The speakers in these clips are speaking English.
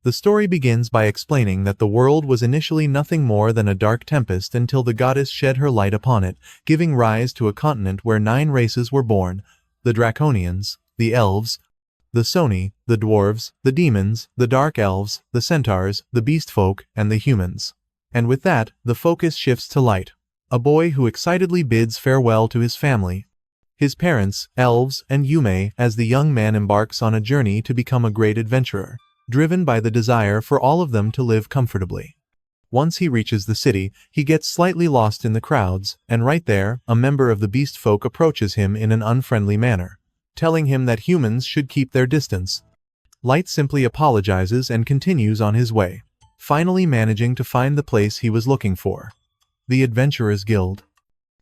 The story begins by explaining that the world was initially nothing more than a dark tempest until the goddess shed her light upon it, giving rise to a continent where 9 races were born: the Draconians, the Elves, the Soni, the Dwarves, the Demons, the Dark Elves, the Centaurs, the Beast Folk, and the Humans. And with that, the focus shifts to Light, a boy who excitedly bids farewell to his family, his parents, elves, and Yume, as the young man embarks on a journey to become a great adventurer, driven by the desire for all of them to live comfortably. Once he reaches the city, he gets slightly lost in the crowds, and right there, a member of the Beast Folk approaches him in an unfriendly manner, telling him that humans should keep their distance. Light simply apologizes and continues on his way, finally managing to find the place he was looking for: the Adventurers Guild.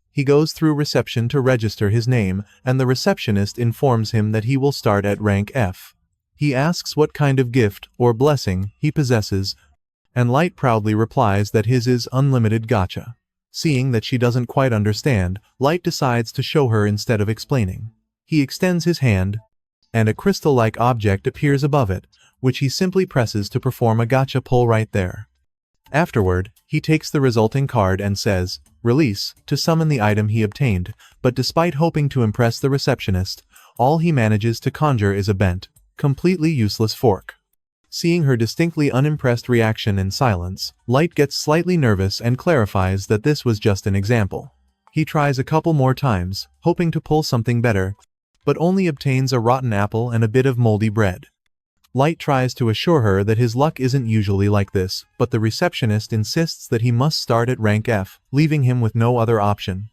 He goes through reception to register his name, and the receptionist informs him that he will start at rank F. He asks what kind of gift, or blessing, he possesses, and Light proudly replies that his is unlimited gacha. Seeing that she doesn't quite understand, Light decides to show her instead of explaining. He extends his hand, and a crystal-like object appears above it, which he simply presses to perform a gacha pull right there. Afterward, he takes the resulting card and says, "Release," to summon the item he obtained, but despite hoping to impress the receptionist, all he manages to conjure is a bent, completely useless fork. Seeing her distinctly unimpressed reaction in silence, Light gets slightly nervous and clarifies that this was just an example. He tries a couple more times, hoping to pull something better, but only obtains a rotten apple and a bit of moldy bread. Light tries to assure her that his luck isn't usually like this, but the receptionist insists that he must start at rank F, leaving him with no other option.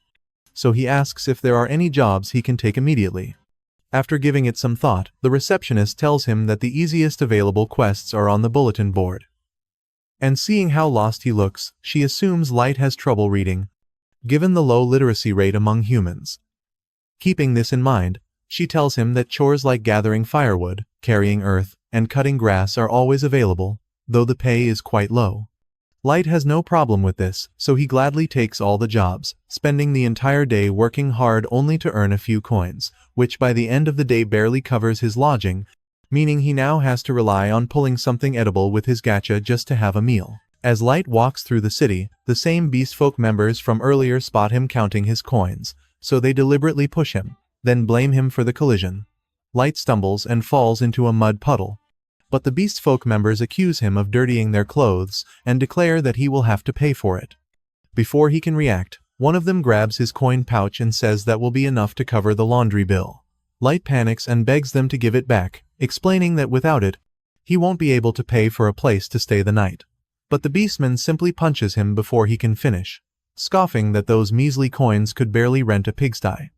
So he asks if there are any jobs he can take immediately. After giving it some thought, the receptionist tells him that the easiest available quests are on the bulletin board. And seeing how lost he looks, she assumes Light has trouble reading, given the low literacy rate among humans. Keeping this in mind, she tells him that chores like gathering firewood, carrying earth, and cutting grass are always available, though the pay is quite low. Light has no problem with this, so he gladly takes all the jobs, spending the entire day working hard only to earn a few coins, which by the end of the day barely covers his lodging, meaning he now has to rely on pulling something edible with his gacha just to have a meal. As Light walks through the city, the same Beastfolk members from earlier spot him counting his coins, so they deliberately push him, then blame him for the collision. Light stumbles and falls into a mud puddle, but the Beastfolk members accuse him of dirtying their clothes and declare that he will have to pay for it. Before he can react, one of them grabs his coin pouch and says that will be enough to cover the laundry bill. Light panics and begs them to give it back, explaining that without it, he won't be able to pay for a place to stay the night. But the beastman simply punches him before he can finish, scoffing that those measly coins could barely rent a pigsty.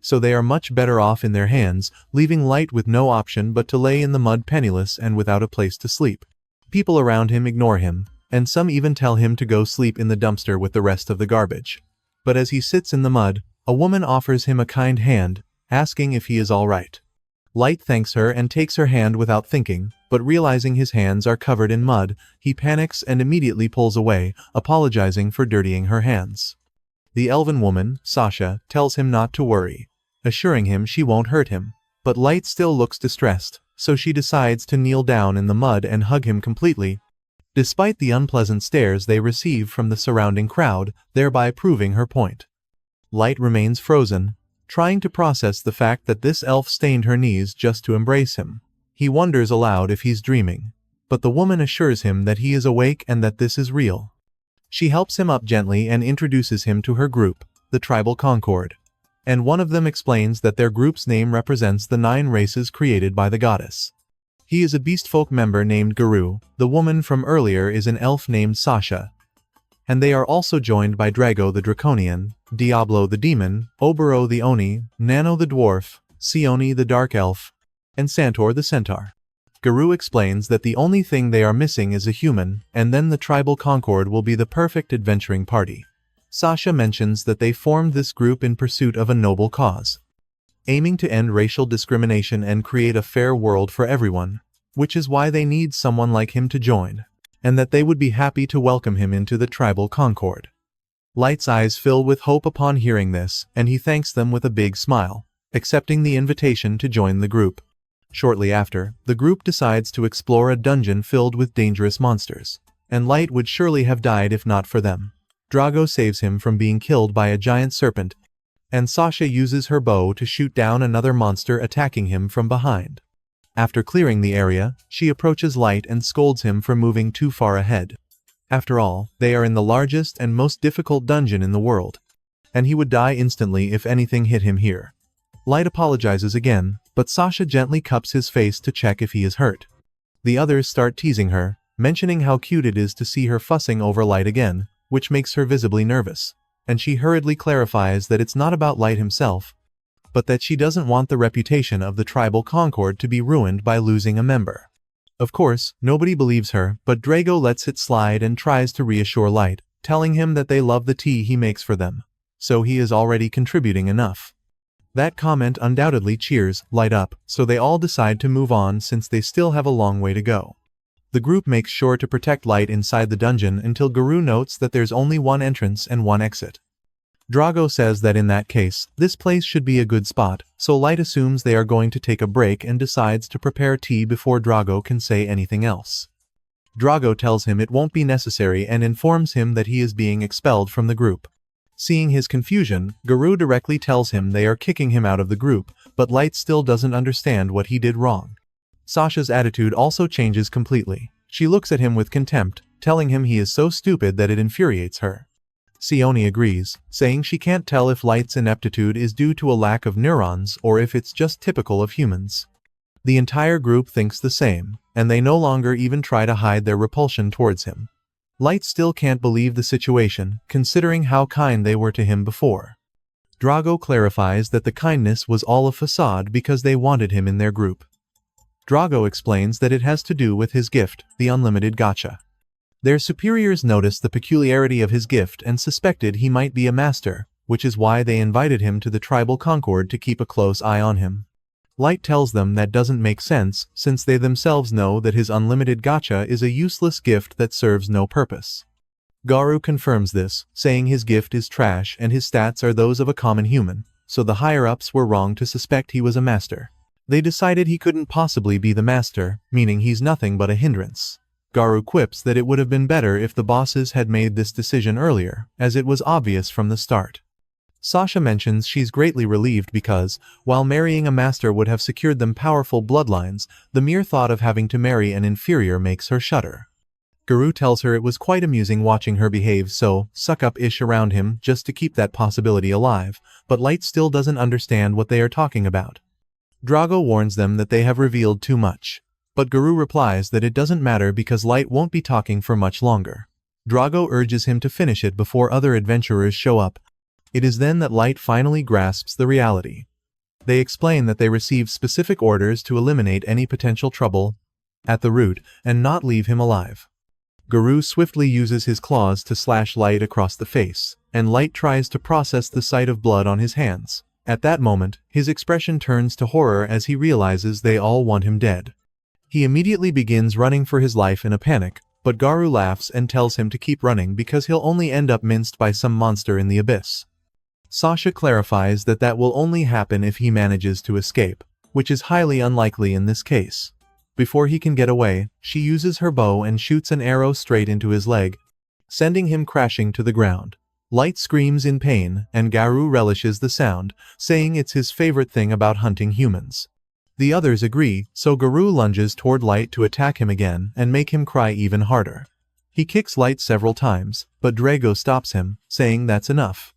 So they are much better off in their hands, leaving Light with no option but to lay in the mud penniless and without a place to sleep. People around him ignore him, and some even tell him to go sleep in the dumpster with the rest of the garbage. But as he sits in the mud, a woman offers him a kind hand, asking if he is all right. Light thanks her and takes her hand without thinking, but realizing his hands are covered in mud, he panics and immediately pulls away, apologizing for dirtying her hands. The elven woman, Sasha, tells him not to worry, assuring him she won't hurt him, but Light still looks distressed, so she decides to kneel down in the mud and hug him completely, despite the unpleasant stares they receive from the surrounding crowd, thereby proving her point. Light remains frozen, trying to process the fact that this elf stained her knees just to embrace him. He wonders aloud if he's dreaming, but the woman assures him that he is awake and that this is real. She helps him up gently and introduces him to her group, the Tribal Concord. And one of them explains that their group's name represents the 9 races created by the goddess. He is a Beastfolk member named Garu, the woman from earlier is an elf named Sasha, and they are also joined by Drago the Draconian, Diablo the Demon, Obero the Oni, Nano the Dwarf, Sioni the Dark Elf, and Santor the Centaur. Garu explains that the only thing they are missing is a human, and then the Tribal Concord will be the perfect adventuring party. Sasha mentions that they formed this group in pursuit of a noble cause, aiming to end racial discrimination and create a fair world for everyone, which is why they need someone like him to join, and that they would be happy to welcome him into the Tribal Concord. Light's eyes fill with hope upon hearing this, and he thanks them with a big smile, accepting the invitation to join the group. Shortly after, the group decides to explore a dungeon filled with dangerous monsters. And Light would surely have died if not for them. Drago saves him from being killed by a giant serpent, and Sasha uses her bow to shoot down another monster attacking him from behind. After clearing the area, she approaches Light and scolds him for moving too far ahead. After all, they are in the largest and most difficult dungeon in the world, and he would die instantly if anything hit him here. Light apologizes again, but Sasha gently cups his face to check if he is hurt. The others start teasing her, mentioning how cute it is to see her fussing over Light again, which makes her visibly nervous, and she hurriedly clarifies that it's not about Light himself, but that she doesn't want the reputation of the tribal concord to be ruined by losing a member. Of course, nobody believes her, but Drago lets it slide and tries to reassure Light, telling him that they love the tea he makes for them, so he is already contributing enough. That comment undoubtedly cheers Light up, so they all decide to move on since they still have a long way to go. The group makes sure to protect Light inside the dungeon until Garou notes that there's only one entrance and one exit. Drago says that in that case, this place should be a good spot, so Light assumes they are going to take a break and decides to prepare tea before Drago can say anything else. Drago tells him it won't be necessary and informs him that he is being expelled from the group. Seeing his confusion, Garou directly tells him they are kicking him out of the group, but Light still doesn't understand what he did wrong. Sasha's attitude also changes completely. She looks at him with contempt, telling him he is so stupid that it infuriates her. Sione agrees, saying she can't tell if Light's ineptitude is due to a lack of neurons or if it's just typical of humans. The entire group thinks the same, and they no longer even try to hide their repulsion towards him. Light still can't believe the situation, considering how kind they were to him before. Drago clarifies that the kindness was all a facade because they wanted him in their group. Drago explains that it has to do with his gift, the unlimited gacha. Their superiors noticed the peculiarity of his gift and suspected he might be a master, which is why they invited him to the tribal concord to keep a close eye on him. Light tells them that doesn't make sense, since they themselves know that his unlimited gacha is a useless gift that serves no purpose. Garou confirms this, saying his gift is trash and his stats are those of a common human, so the higher-ups were wrong to suspect he was a master. They decided he couldn't possibly be the master, meaning he's nothing but a hindrance. Garou quips that it would have been better if the bosses had made this decision earlier, as it was obvious from the start. Sasha mentions she's greatly relieved because, while marrying a master would have secured them powerful bloodlines, the mere thought of having to marry an inferior makes her shudder. Garou tells her it was quite amusing watching her behave so suck-up-ish around him just to keep that possibility alive, but Light still doesn't understand what they are talking about. Drago warns them that they have revealed too much. But Garou replies that it doesn't matter because Light won't be talking for much longer. Drago urges him to finish it before other adventurers show up. It is then that Light finally grasps the reality. They explain that they received specific orders to eliminate any potential trouble at the root and not leave him alive. Garou swiftly uses his claws to slash Light across the face, and Light tries to process the sight of blood on his hands. At that moment, his expression turns to horror as he realizes they all want him dead. He immediately begins running for his life in a panic, but Garou laughs and tells him to keep running because he'll only end up minced by some monster in the abyss. Sasha clarifies that that will only happen if he manages to escape, which is highly unlikely in this case. Before he can get away, she uses her bow and shoots an arrow straight into his leg, sending him crashing to the ground. Light screams in pain, and Garou relishes the sound, saying it's his favorite thing about hunting humans. The others agree, so Garou lunges toward Light to attack him again and make him cry even harder. He kicks Light several times, but Drago stops him, saying that's enough.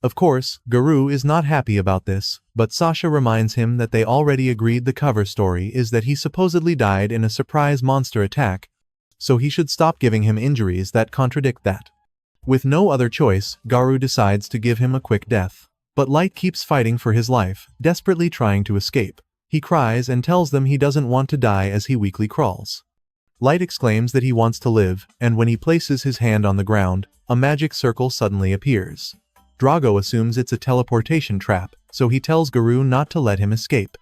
Of course, Garou is not happy about this, but Sasha reminds him that they already agreed the cover story is that he supposedly died in a surprise monster attack, so he should stop giving him injuries that contradict that. With no other choice, Garou decides to give him a quick death. But Light keeps fighting for his life, desperately trying to escape. He cries and tells them he doesn't want to die as he weakly crawls. Light exclaims that he wants to live, and when he places his hand on the ground, a magic circle suddenly appears. Drago assumes it's a teleportation trap, so he tells Garou not to let him escape.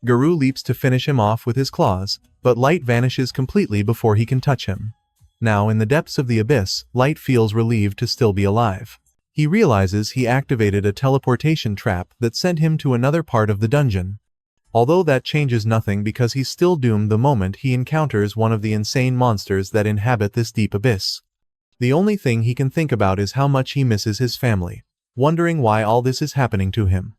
Garou leaps to finish him off with his claws, but Light vanishes completely before he can touch him. Now in the depths of the abyss, Light feels relieved to still be alive. He realizes he activated a teleportation trap that sent him to another part of the dungeon. Although that changes nothing because he's still doomed the moment he encounters one of the insane monsters that inhabit this deep abyss. The only thing he can think about is how much he misses his family, wondering why all this is happening to him.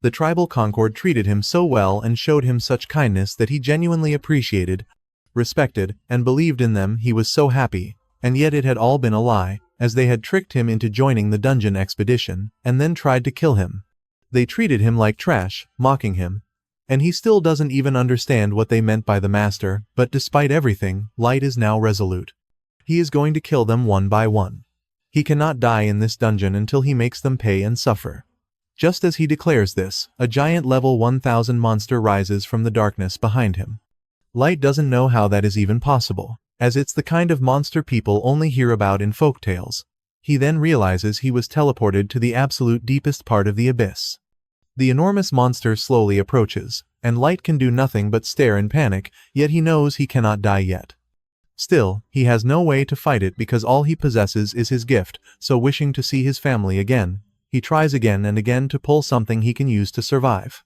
The tribal Concord treated him so well and showed him such kindness that he genuinely appreciated, respected, and believed in them. He was so happy, and yet it had all been a lie, as they had tricked him into joining the dungeon expedition, and then tried to kill him. They treated him like trash, mocking him. And he still doesn't even understand what they meant by the master, but despite everything, Light is now resolute. He is going to kill them one by one. He cannot die in this dungeon until he makes them pay and suffer. Just as he declares this, a giant level 1000 monster rises from the darkness behind him. Light doesn't know how that is even possible, as it's the kind of monster people only hear about in folktales. He then realizes he was teleported to the absolute deepest part of the abyss. The enormous monster slowly approaches, and Light can do nothing but stare in panic, yet he knows he cannot die yet. Still, he has no way to fight it because all he possesses is his gift, so wishing to see his family again, he tries again and again to pull something he can use to survive.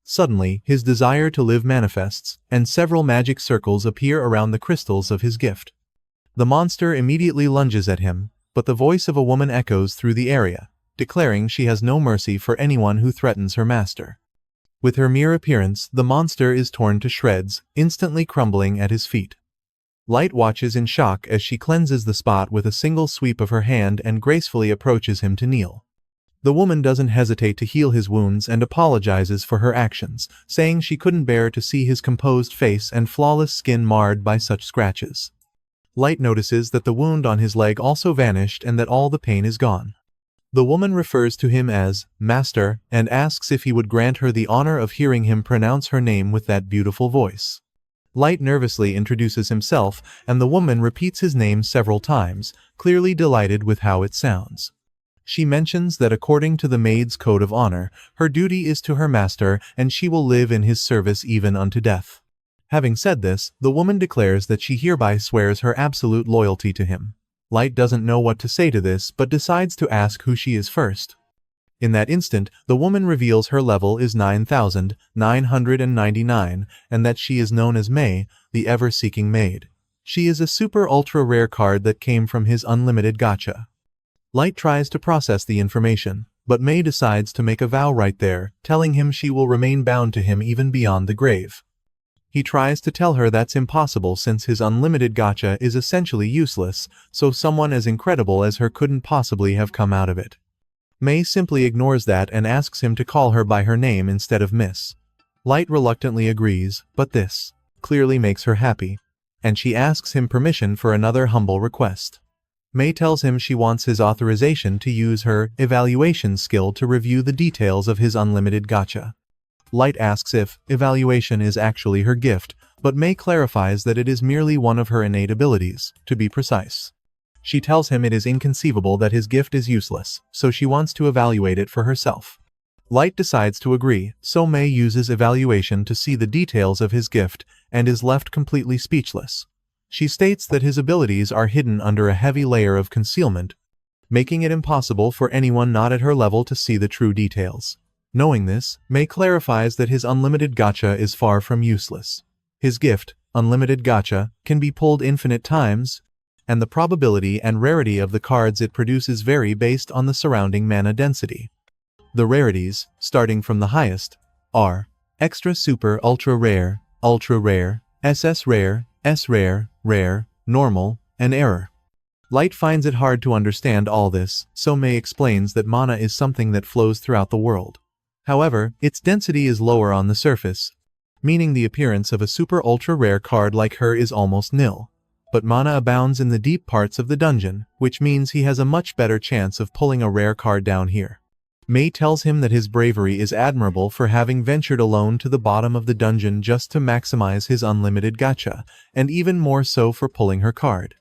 Suddenly, his desire to live manifests, and several magic circles appear around the crystals of his gift. The monster immediately lunges at him, but the voice of a woman echoes through the area, declaring she has no mercy for anyone who threatens her master. With her mere appearance, the monster is torn to shreds, instantly crumbling at his feet. Light watches in shock as she cleanses the spot with a single sweep of her hand and gracefully approaches him to kneel. The woman doesn't hesitate to heal his wounds and apologizes for her actions, saying she couldn't bear to see his composed face and flawless skin marred by such scratches. Light notices that the wound on his leg also vanished and that all the pain is gone. The woman refers to him as Master and asks if he would grant her the honor of hearing him pronounce her name with that beautiful voice. Light nervously introduces himself, and the woman repeats his name several times, clearly delighted with how it sounds. She mentions that according to the maid's code of honor, her duty is to her master and she will live in his service even unto death. Having said this, the woman declares that she hereby swears her absolute loyalty to him. Light doesn't know what to say to this but decides to ask who she is first. In that instant, the woman reveals her level is 9,999 and that she is known as May, the ever-seeking maid. She is a super ultra rare card that came from his unlimited gacha. Light tries to process the information, but May decides to make a vow right there, telling him she will remain bound to him even beyond the grave. He tries to tell her that's impossible since his unlimited gacha is essentially useless, so someone as incredible as her couldn't possibly have come out of it. May simply ignores that and asks him to call her by her name instead of Miss. Light reluctantly agrees, but this clearly makes her happy, and she asks him permission for another humble request. May tells him she wants his authorization to use her evaluation skill to review the details of his unlimited gacha. Light asks if evaluation is actually her gift, but May clarifies that it is merely one of her innate abilities, to be precise. She tells him it is inconceivable that his gift is useless, so she wants to evaluate it for herself. Light decides to agree, so May uses evaluation to see the details of his gift and is left completely speechless. She states that his abilities are hidden under a heavy layer of concealment, making it impossible for anyone not at her level to see the true details. Knowing this, May clarifies that his unlimited gacha is far from useless. His gift, unlimited gacha, can be pulled infinite times, and the probability and rarity of the cards it produces vary based on the surrounding mana density. The rarities, starting from the highest, are Extra Super Ultra Rare, SS Rare, S Rare, Rare, Normal, and Error. Light finds it hard to understand all this, so May explains that mana is something that flows throughout the world. However, its density is lower on the surface, meaning the appearance of a super ultra rare card like her is almost nil. But mana abounds in the deep parts of the dungeon, which means he has a much better chance of pulling a rare card down here. May tells him that his bravery is admirable for having ventured alone to the bottom of the dungeon just to maximize his unlimited gacha, and even more so for pulling her card.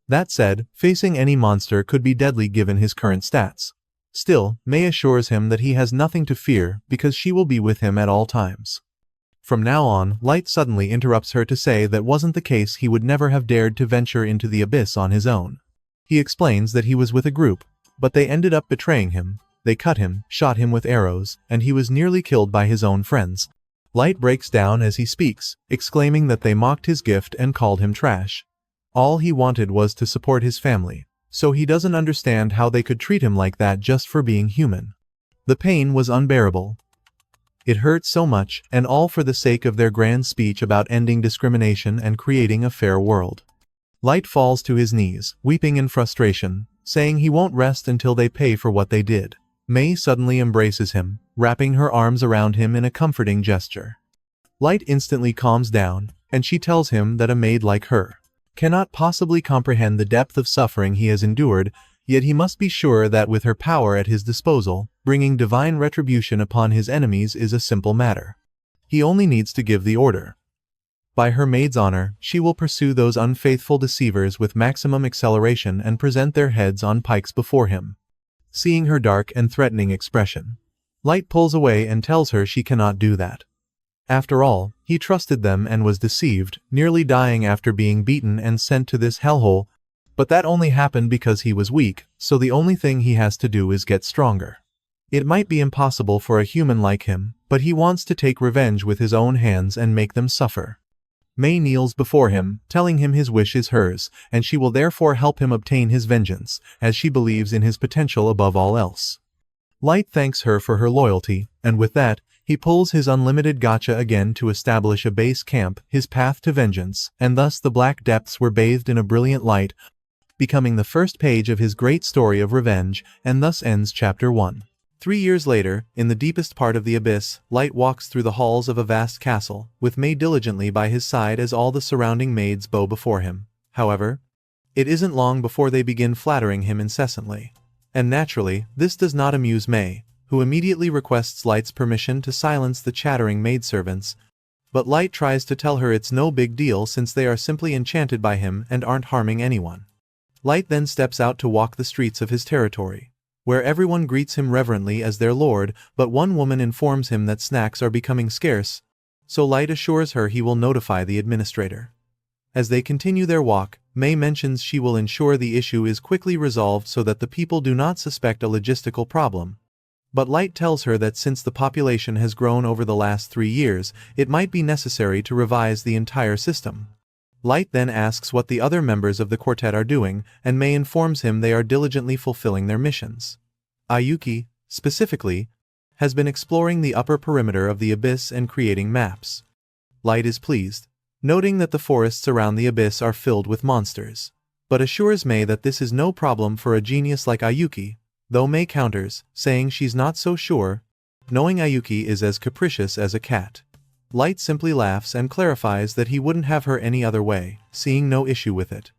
That said, facing any monster could be deadly given his current stats. Still, May assures him that he has nothing to fear because she will be with him at all times. From now on, Light suddenly interrupts her to say that wasn't the case he would never have dared to venture into the abyss on his own. He explains that he was with a group, but they ended up betraying him. They cut him, shot him with arrows, and he was nearly killed by his own friends. Light breaks down as he speaks, exclaiming that they mocked his gift and called him trash. All he wanted was to support his family, so he doesn't understand how they could treat him like that just for being human. The pain was unbearable. It hurt so much, and all for the sake of their grand speech about ending discrimination and creating a fair world. Light falls to his knees, weeping in frustration, saying he won't rest until they pay for what they did. May suddenly embraces him, wrapping her arms around him in a comforting gesture. Light instantly calms down, and she tells him that a maid like her cannot possibly comprehend the depth of suffering he has endured, yet he must be sure that with her power at his disposal, bringing divine retribution upon his enemies is a simple matter. He only needs to give the order. By her maid's honor, she will pursue those unfaithful deceivers with maximum acceleration and present their heads on pikes before him. Seeing her dark and threatening expression, Light pulls away and tells her she cannot do that. After all, he trusted them and was deceived, nearly dying after being beaten and sent to this hellhole, but that only happened because he was weak, so the only thing he has to do is get stronger. It might be impossible for a human like him, but he wants to take revenge with his own hands and make them suffer. May kneels before him, telling him his wish is hers, and she will therefore help him obtain his vengeance, as she believes in his potential above all else. Light thanks her for her loyalty, and with that, he pulls his unlimited gacha again to establish a base camp, his path to vengeance, and thus the black depths were bathed in a brilliant light, becoming the first page of his great story of revenge, and thus ends Chapter 1. 3 years later, in the deepest part of the abyss, Light walks through the halls of a vast castle, with May diligently by his side as all the surrounding maids bow before him. However, it isn't long before they begin flattering him incessantly. And naturally, this does not amuse May, who immediately requests Light's permission to silence the chattering maidservants, but Light tries to tell her it's no big deal since they are simply enchanted by him and aren't harming anyone. Light then steps out to walk the streets of his territory, where everyone greets him reverently as their lord, but one woman informs him that snacks are becoming scarce, so Light assures her he will notify the administrator. As they continue their walk, May mentions she will ensure the issue is quickly resolved so that the people do not suspect a logistical problem. But Light tells her that since the population has grown over the last 3 years, it might be necessary to revise the entire system. Light then asks what the other members of the quartet are doing, and May informs him they are diligently fulfilling their missions. Ayuki, specifically, has been exploring the upper perimeter of the abyss and creating maps. Light is pleased, noting that the forests around the abyss are filled with monsters, but assures May that this is no problem for a genius like Ayuki, though May counters, saying she's not so sure, knowing Ayuki is as capricious as a cat. Light simply laughs and clarifies that he wouldn't have her any other way, seeing no issue with it.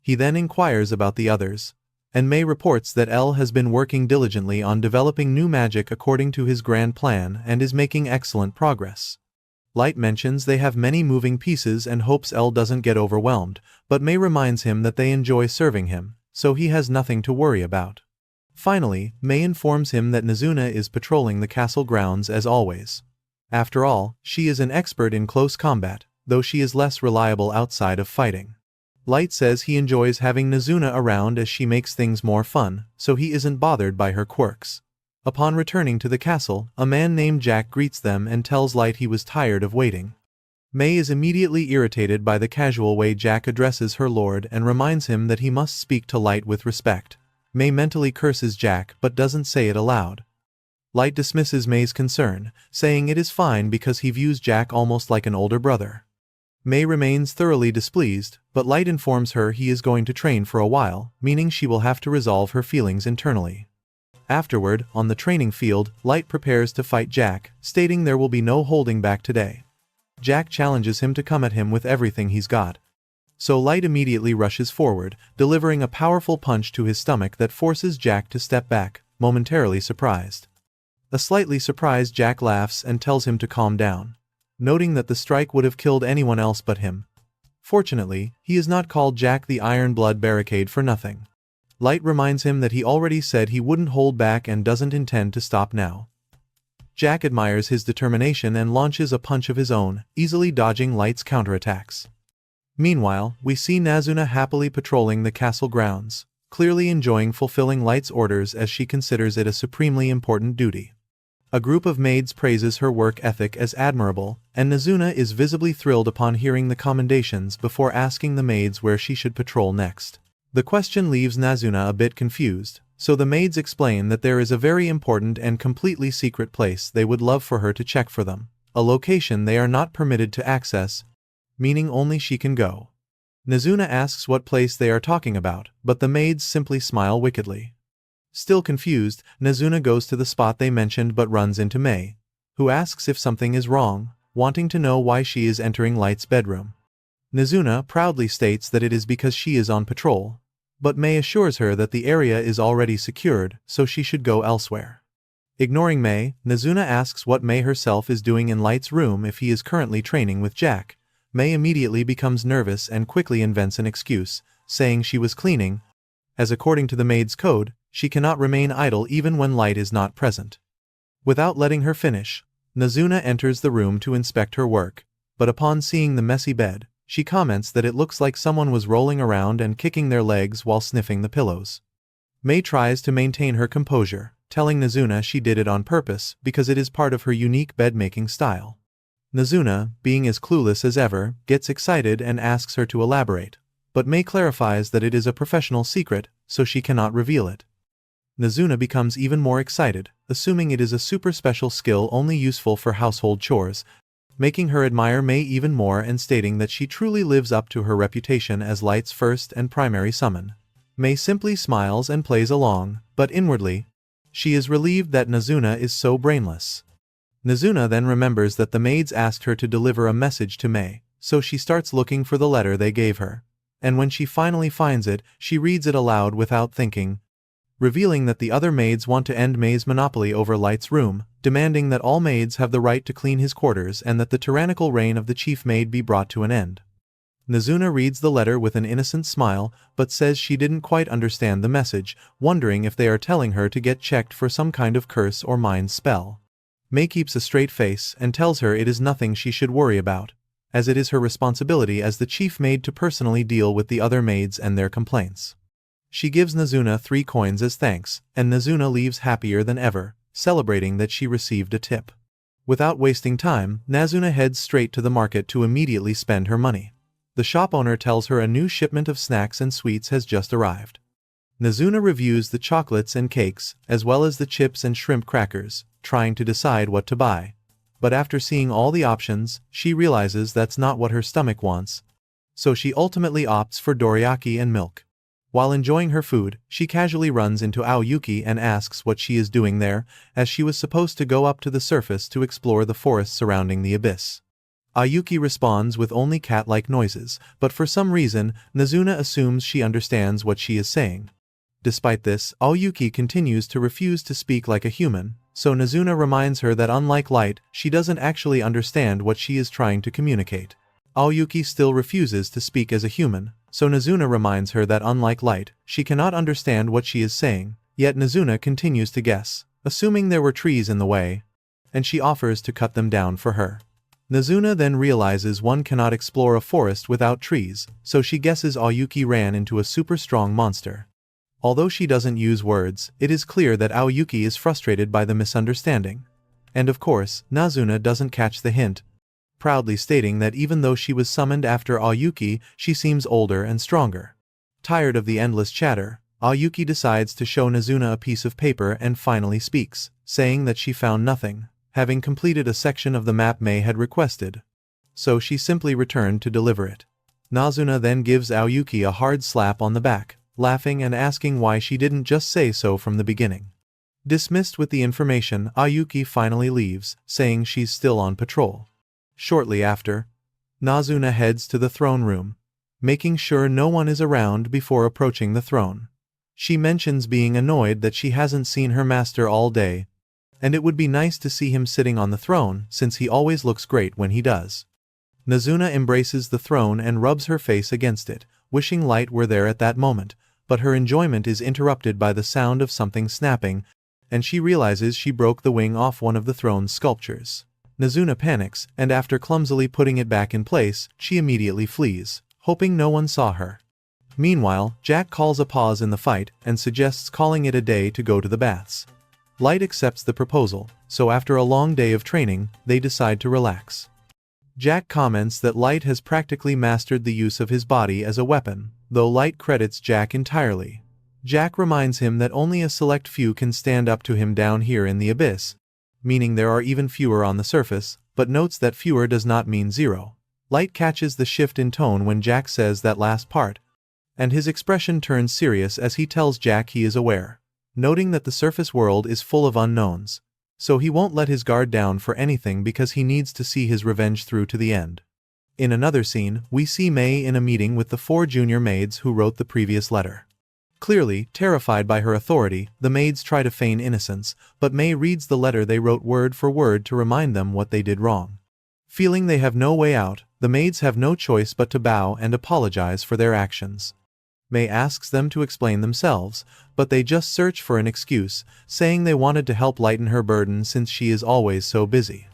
He then inquires about the others, and May reports that L has been working diligently on developing new magic according to his grand plan and is making excellent progress. Light mentions they have many moving pieces and hopes L doesn't get overwhelmed, but May reminds him that they enjoy serving him, so he has nothing to worry about. Finally, May informs him that Nazuna is patrolling the castle grounds as always. After all, she is an expert in close combat, though she is less reliable outside of fighting. Light says he enjoys having Nazuna around as she makes things more fun, so he isn't bothered by her quirks. Upon returning to the castle, a man named Jack greets them and tells Light he was tired of waiting. May is immediately irritated by the casual way Jack addresses her lord and reminds him that he must speak to Light with respect. May mentally curses Jack but doesn't say it aloud. Light dismisses May's concern, saying it is fine because he views Jack almost like an older brother. May remains thoroughly displeased, but Light informs her he is going to train for a while, meaning she will have to resolve her feelings internally. Afterward, on the training field, Light prepares to fight Jack, stating there will be no holding back today. Jack challenges him to come at him with everything he's got. So Light immediately rushes forward, delivering a powerful punch to his stomach that forces Jack to step back, momentarily surprised. A slightly surprised Jack laughs and tells him to calm down, noting that the strike would have killed anyone else but him. Fortunately, he is not called Jack the Iron Blood Barricade for nothing. Light reminds him that he already said he wouldn't hold back and doesn't intend to stop now. Jack admires his determination and launches a punch of his own, easily dodging Light's counterattacks. Meanwhile, we see Nazuna happily patrolling the castle grounds, clearly enjoying fulfilling Light's orders as she considers it a supremely important duty. A group of maids praises her work ethic as admirable, and Nazuna is visibly thrilled upon hearing the commendations before asking the maids where she should patrol next. The question leaves Nazuna a bit confused, so the maids explain that there is a very important and completely secret place they would love for her to check for them, a location they are not permitted to access, meaning only she can go. Nazuna asks what place they are talking about, but the maids simply smile wickedly. Still confused, Nazuna goes to the spot they mentioned but runs into Mei, who asks if something is wrong, wanting to know why she is entering Light's bedroom. Nazuna proudly states that it is because she is on patrol, but Mei assures her that the area is already secured, so she should go elsewhere. Ignoring Mei, Nazuna asks what Mei herself is doing in Light's room if he is currently training with Jack. Mei immediately becomes nervous and quickly invents an excuse, saying she was cleaning, as according to the maid's code, she cannot remain idle even when Light is not present. Without letting her finish, Nazuna enters the room to inspect her work, but upon seeing the messy bed, she comments that it looks like someone was rolling around and kicking their legs while sniffing the pillows. Mei tries to maintain her composure, telling Nazuna she did it on purpose because it is part of her unique bed-making style. Nazuna, being as clueless as ever, gets excited and asks her to elaborate, but Mei clarifies that it is a professional secret, so she cannot reveal it. Nazuna becomes even more excited, assuming it is a super special skill only useful for household chores, making her admire Mei even more and stating that she truly lives up to her reputation as Light's first and primary summon. Mei simply smiles and plays along, but inwardly, she is relieved that Nazuna is so brainless. Nazuna then remembers that the maids asked her to deliver a message to Mei, so she starts looking for the letter they gave her, and when she finally finds it, she reads it aloud without thinking, revealing that the other maids want to end Mei's monopoly over Light's room, demanding that all maids have the right to clean his quarters and that the tyrannical reign of the chief maid be brought to an end. Nazuna reads the letter with an innocent smile, but says she didn't quite understand the message, wondering if they are telling her to get checked for some kind of curse or mind spell. Mei keeps a straight face and tells her it is nothing she should worry about, as it is her responsibility as the chief maid to personally deal with the other maids and their complaints. She gives Nazuna 3 coins as thanks, and Nazuna leaves happier than ever, celebrating that she received a tip. Without wasting time, Nazuna heads straight to the market to immediately spend her money. The shop owner tells her a new shipment of snacks and sweets has just arrived. Nazuna reviews the chocolates and cakes, as well as the chips and shrimp crackers, trying to decide what to buy. But after seeing all the options, she realizes that's not what her stomach wants, so she ultimately opts for dorayaki and milk. While enjoying her food, she casually runs into Aoyuki and asks what she is doing there, as she was supposed to go up to the surface to explore the forest surrounding the abyss. Aoyuki responds with only cat-like noises, but for some reason, Nazuna assumes she understands what she is saying. Despite this, Aoyuki continues to refuse to speak like a human, so Nazuna reminds her that unlike Light, she doesn't actually understand what she is trying to communicate. Aoyuki still refuses to speak as a human, so Nazuna reminds her that unlike Light, she cannot understand what she is saying, yet Nazuna continues to guess, assuming there were trees in the way, and she offers to cut them down for her. Nazuna then realizes one cannot explore a forest without trees, so she guesses Aoyuki ran into a super strong monster. Although she doesn't use words, it is clear that Aoyuki is frustrated by the misunderstanding. And of course, Nazuna doesn't catch the hint, proudly stating that even though she was summoned after Aoyuki, she seems older and stronger. Tired of the endless chatter, Aoyuki decides to show Nazuna a piece of paper and finally speaks, saying that she found nothing, having completed a section of the map Mei had requested. So she simply returned to deliver it. Nazuna then gives Aoyuki a hard slap on the back, laughing and asking why she didn't just say so from the beginning. Dismissed with the information, Aoyuki finally leaves, saying she's still on patrol. Shortly after, Nazuna heads to the throne room, making sure no one is around before approaching the throne. She mentions being annoyed that she hasn't seen her master all day, and it would be nice to see him sitting on the throne since he always looks great when he does. Nazuna embraces the throne and rubs her face against it, wishing Light were there at that moment, but her enjoyment is interrupted by the sound of something snapping, and she realizes she broke the wing off one of the throne's sculptures. Nazuna panics, and after clumsily putting it back in place, she immediately flees, hoping no one saw her. Meanwhile, Jack calls a pause in the fight and suggests calling it a day to go to the baths. Light accepts the proposal, so after a long day of training, they decide to relax. Jack comments that Light has practically mastered the use of his body as a weapon, though Light credits Jack entirely. Jack reminds him that only a select few can stand up to him down here in the abyss, meaning there are even fewer on the surface, but notes that fewer does not mean zero. Light catches the shift in tone when Jack says that last part, and his expression turns serious as he tells Jack he is aware, noting that the surface world is full of unknowns, so he won't let his guard down for anything because he needs to see his revenge through to the end. In another scene, we see May in a meeting with the 4 junior maids who wrote the previous letter. Clearly, terrified by her authority, the maids try to feign innocence, but May reads the letter they wrote word for word to remind them what they did wrong. Feeling they have no way out, the maids have no choice but to bow and apologize for their actions. May asks them to explain themselves, but they just search for an excuse, saying they wanted to help lighten her burden since she is always so busy.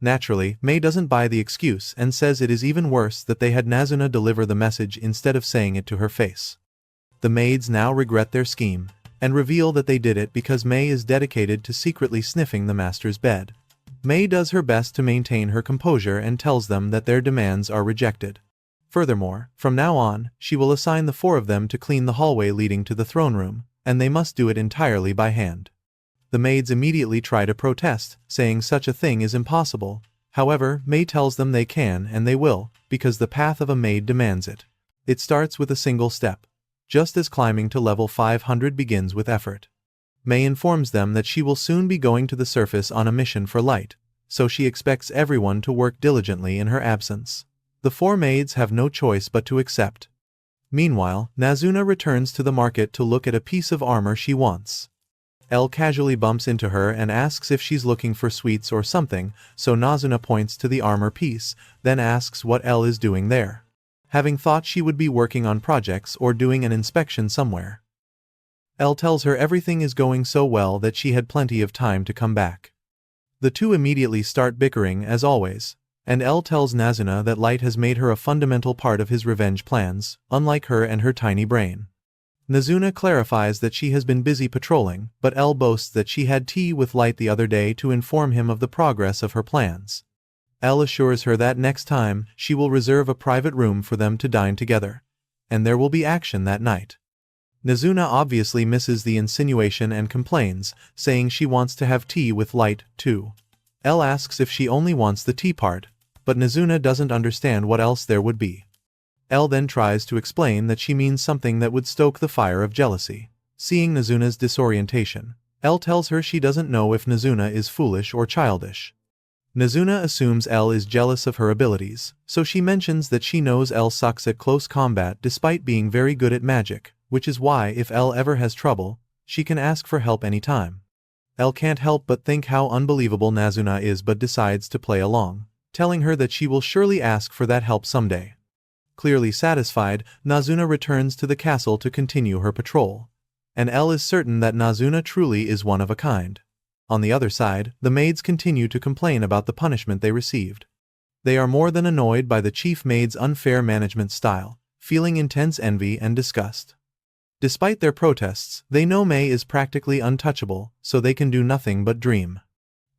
Naturally, May doesn't buy the excuse and says it is even worse that they had Nazuna deliver the message instead of saying it to her face. The maids now regret their scheme, and reveal that they did it because May is dedicated to secretly sniffing the master's bed. May does her best to maintain her composure and tells them that their demands are rejected. Furthermore, from now on, she will assign the 4 of them to clean the hallway leading to the throne room, and they must do it entirely by hand. The maids immediately try to protest, saying such a thing is impossible. However, May tells them they can and they will, because the path of a maid demands it. It starts with a single step, just as climbing to level 500 begins with effort. May informs them that she will soon be going to the surface on a mission for light, so she expects everyone to work diligently in her absence. The 4 maids have no choice but to accept. Meanwhile, Nazuna returns to the market to look at a piece of armor she wants. Elle casually bumps into her and asks if she's looking for sweets or something, so Nazuna points to the armor piece, then asks what Elle is doing there, having thought she would be working on projects or doing an inspection somewhere. Elle tells her everything is going so well that she had plenty of time to come back. The two immediately start bickering as always, and Elle tells Nazuna that Light has made her a fundamental part of his revenge plans, unlike her and her tiny brain. Nazuna clarifies that she has been busy patrolling, but Elle boasts that she had tea with Light the other day to inform him of the progress of her plans. Elle assures her that next time, she will reserve a private room for them to dine together, and there will be action that night. Nazuna obviously misses the insinuation and complains, saying she wants to have tea with Light, too. Elle asks if she only wants the tea part, but Nazuna doesn't understand what else there would be. Elle then tries to explain that she means something that would stoke the fire of jealousy. Seeing Nazuna's disorientation, Elle tells her she doesn't know if Nazuna is foolish or childish. Nazuna assumes Elle is jealous of her abilities, so she mentions that she knows Elle sucks at close combat despite being very good at magic, which is why if Elle ever has trouble, she can ask for help anytime. Elle can't help but think how unbelievable Nazuna is but decides to play along, telling her that she will surely ask for that help someday. Clearly satisfied, Nazuna returns to the castle to continue her patrol, and Elle is certain that Nazuna truly is one of a kind. On the other side, the maids continue to complain about the punishment they received. They are more than annoyed by the chief maid's unfair management style, feeling intense envy and disgust. Despite their protests, they know May is practically untouchable, so they can do nothing but dream.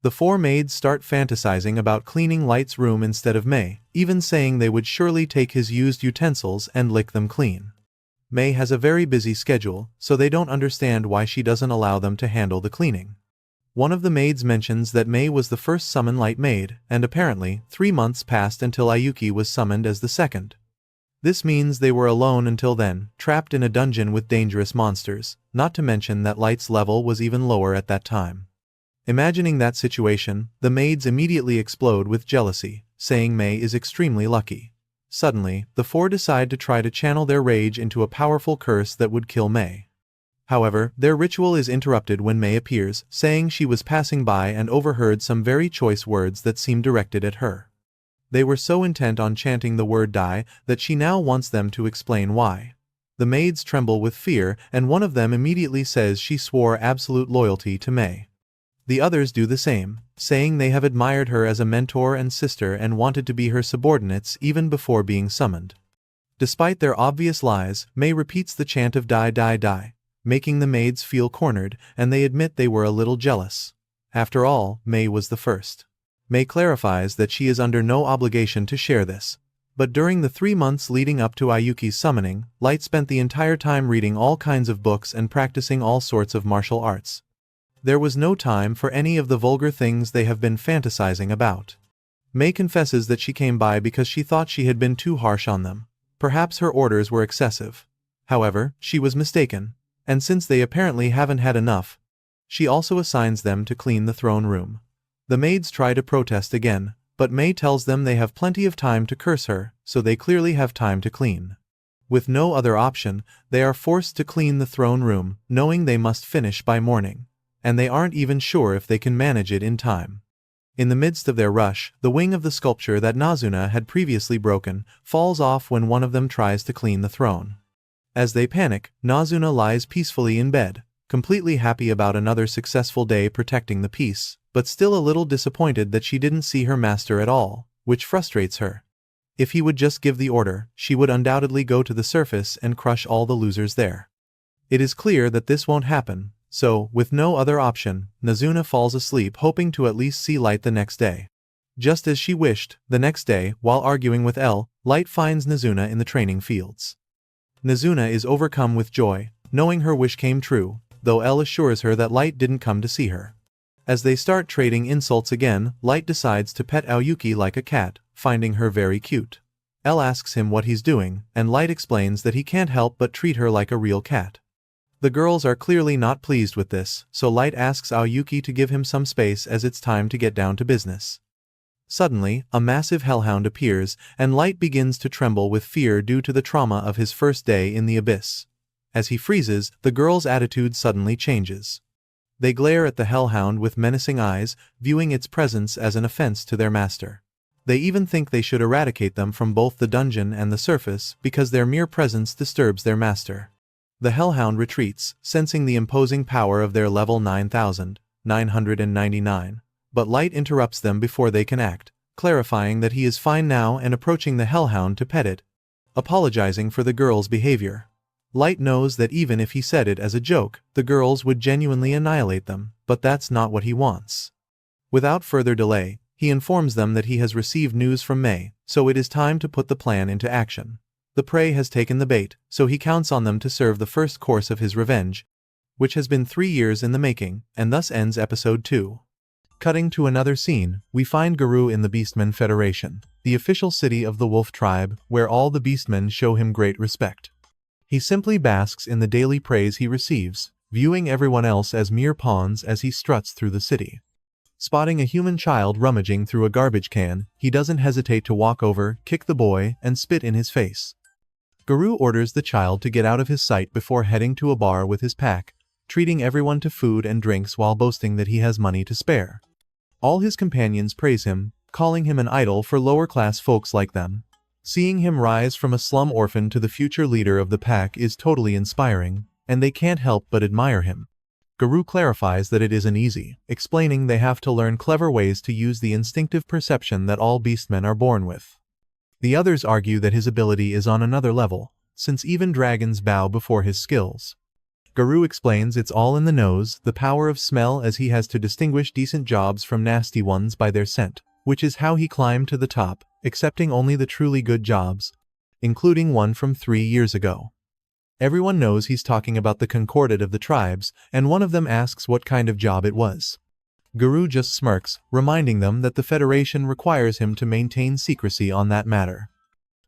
The 4 maids start fantasizing about cleaning Light's room instead of May, even saying they would surely take his used utensils and lick them clean. May has a very busy schedule, so they don't understand why she doesn't allow them to handle the cleaning. One of the maids mentions that May was the first summoned Light maid, and apparently, 3 months passed until Ayuki was summoned as the second. This means they were alone until then, trapped in a dungeon with dangerous monsters, not to mention that Light's level was even lower at that time. Imagining that situation, the maids immediately explode with jealousy, saying May is extremely lucky. Suddenly, the 4 decide to try to channel their rage into a powerful curse that would kill May. However, their ritual is interrupted when May appears, saying she was passing by and overheard some very choice words that seemed directed at her. They were so intent on chanting the word die that she now wants them to explain why. The maids tremble with fear, and one of them immediately says she swore absolute loyalty to May. The others do the same, saying they have admired her as a mentor and sister and wanted to be her subordinates even before being summoned. Despite their obvious lies, May repeats the chant of die die die, making the maids feel cornered, and they admit they were a little jealous. After all, May was the first. May clarifies that she is under no obligation to share this. But during the 3 months leading up to Ayuki's summoning, Light spent the entire time reading all kinds of books and practicing all sorts of martial arts. There was no time for any of the vulgar things they have been fantasizing about. May confesses that she came by because she thought she had been too harsh on them. Perhaps her orders were excessive. However, she was mistaken, and since they apparently haven't had enough, she also assigns them to clean the throne room. The maids try to protest again, but May tells them they have plenty of time to curse her, so they clearly have time to clean. With no other option, they are forced to clean the throne room, knowing they must finish by morning, and they aren't even sure if they can manage it in time. In the midst of their rush, the wing of the sculpture that Nazuna had previously broken falls off when one of them tries to clean the throne. As they panic, Nazuna lies peacefully in bed, completely happy about another successful day protecting the peace, but still a little disappointed that she didn't see her master at all, which frustrates her. If he would just give the order, she would undoubtedly go to the surface and crush all the losers there. It is clear that this won't happen, so, with no other option, Nazuna falls asleep hoping to at least see Light the next day. Just as she wished, the next day, while arguing with L, Light finds Nazuna in the training fields. Nazuna is overcome with joy, knowing her wish came true, though L assures her that Light didn't come to see her. As they start trading insults again, Light decides to pet Aoyuki like a cat, finding her very cute. L asks him what he's doing, and Light explains that he can't help but treat her like a real cat. The girls are clearly not pleased with this, so Light asks Aoyuki to give him some space as it's time to get down to business. Suddenly, a massive hellhound appears, and Light begins to tremble with fear due to the trauma of his first day in the abyss. As he freezes, the girls' attitude suddenly changes. They glare at the hellhound with menacing eyes, viewing its presence as an offense to their master. They even think they should eradicate them from both the dungeon and the surface because their mere presence disturbs their master. The hellhound retreats, sensing the imposing power of their level 9,999, but Light interrupts them before they can act, clarifying that he is fine now and approaching the hellhound to pet it, apologizing for the girls' behavior. Light knows that even if he said it as a joke, the girls would genuinely annihilate them, but that's not what he wants. Without further delay, he informs them that he has received news from May, so it is time to put the plan into action. The prey has taken the bait, so he counts on them to serve the first course of his revenge, which has been 3 years in the making, and thus ends episode 2. Cutting to another scene, we find Garou in the Beastmen Federation, the official city of the Wolf Tribe, where all the Beastmen show him great respect. He simply basks in the daily praise he receives, viewing everyone else as mere pawns as he struts through the city. Spotting a human child rummaging through a garbage can, he doesn't hesitate to walk over, kick the boy, and spit in his face. Garou orders the child to get out of his sight before heading to a bar with his pack, treating everyone to food and drinks while boasting that he has money to spare. All his companions praise him, calling him an idol for lower-class folks like them. Seeing him rise from a slum orphan to the future leader of the pack is totally inspiring, and they can't help but admire him. Garou clarifies that it isn't easy, explaining they have to learn clever ways to use the instinctive perception that all beastmen are born with. The others argue that his ability is on another level, since even dragons bow before his skills. Garou explains it's all in the nose, the power of smell, as he has to distinguish decent jobs from nasty ones by their scent, which is how he climbed to the top, accepting only the truly good jobs, including one from 3 years ago. Everyone knows he's talking about the Concordat of the tribes, and one of them asks what kind of job it was. Garou just smirks, reminding them that the Federation requires him to maintain secrecy on that matter.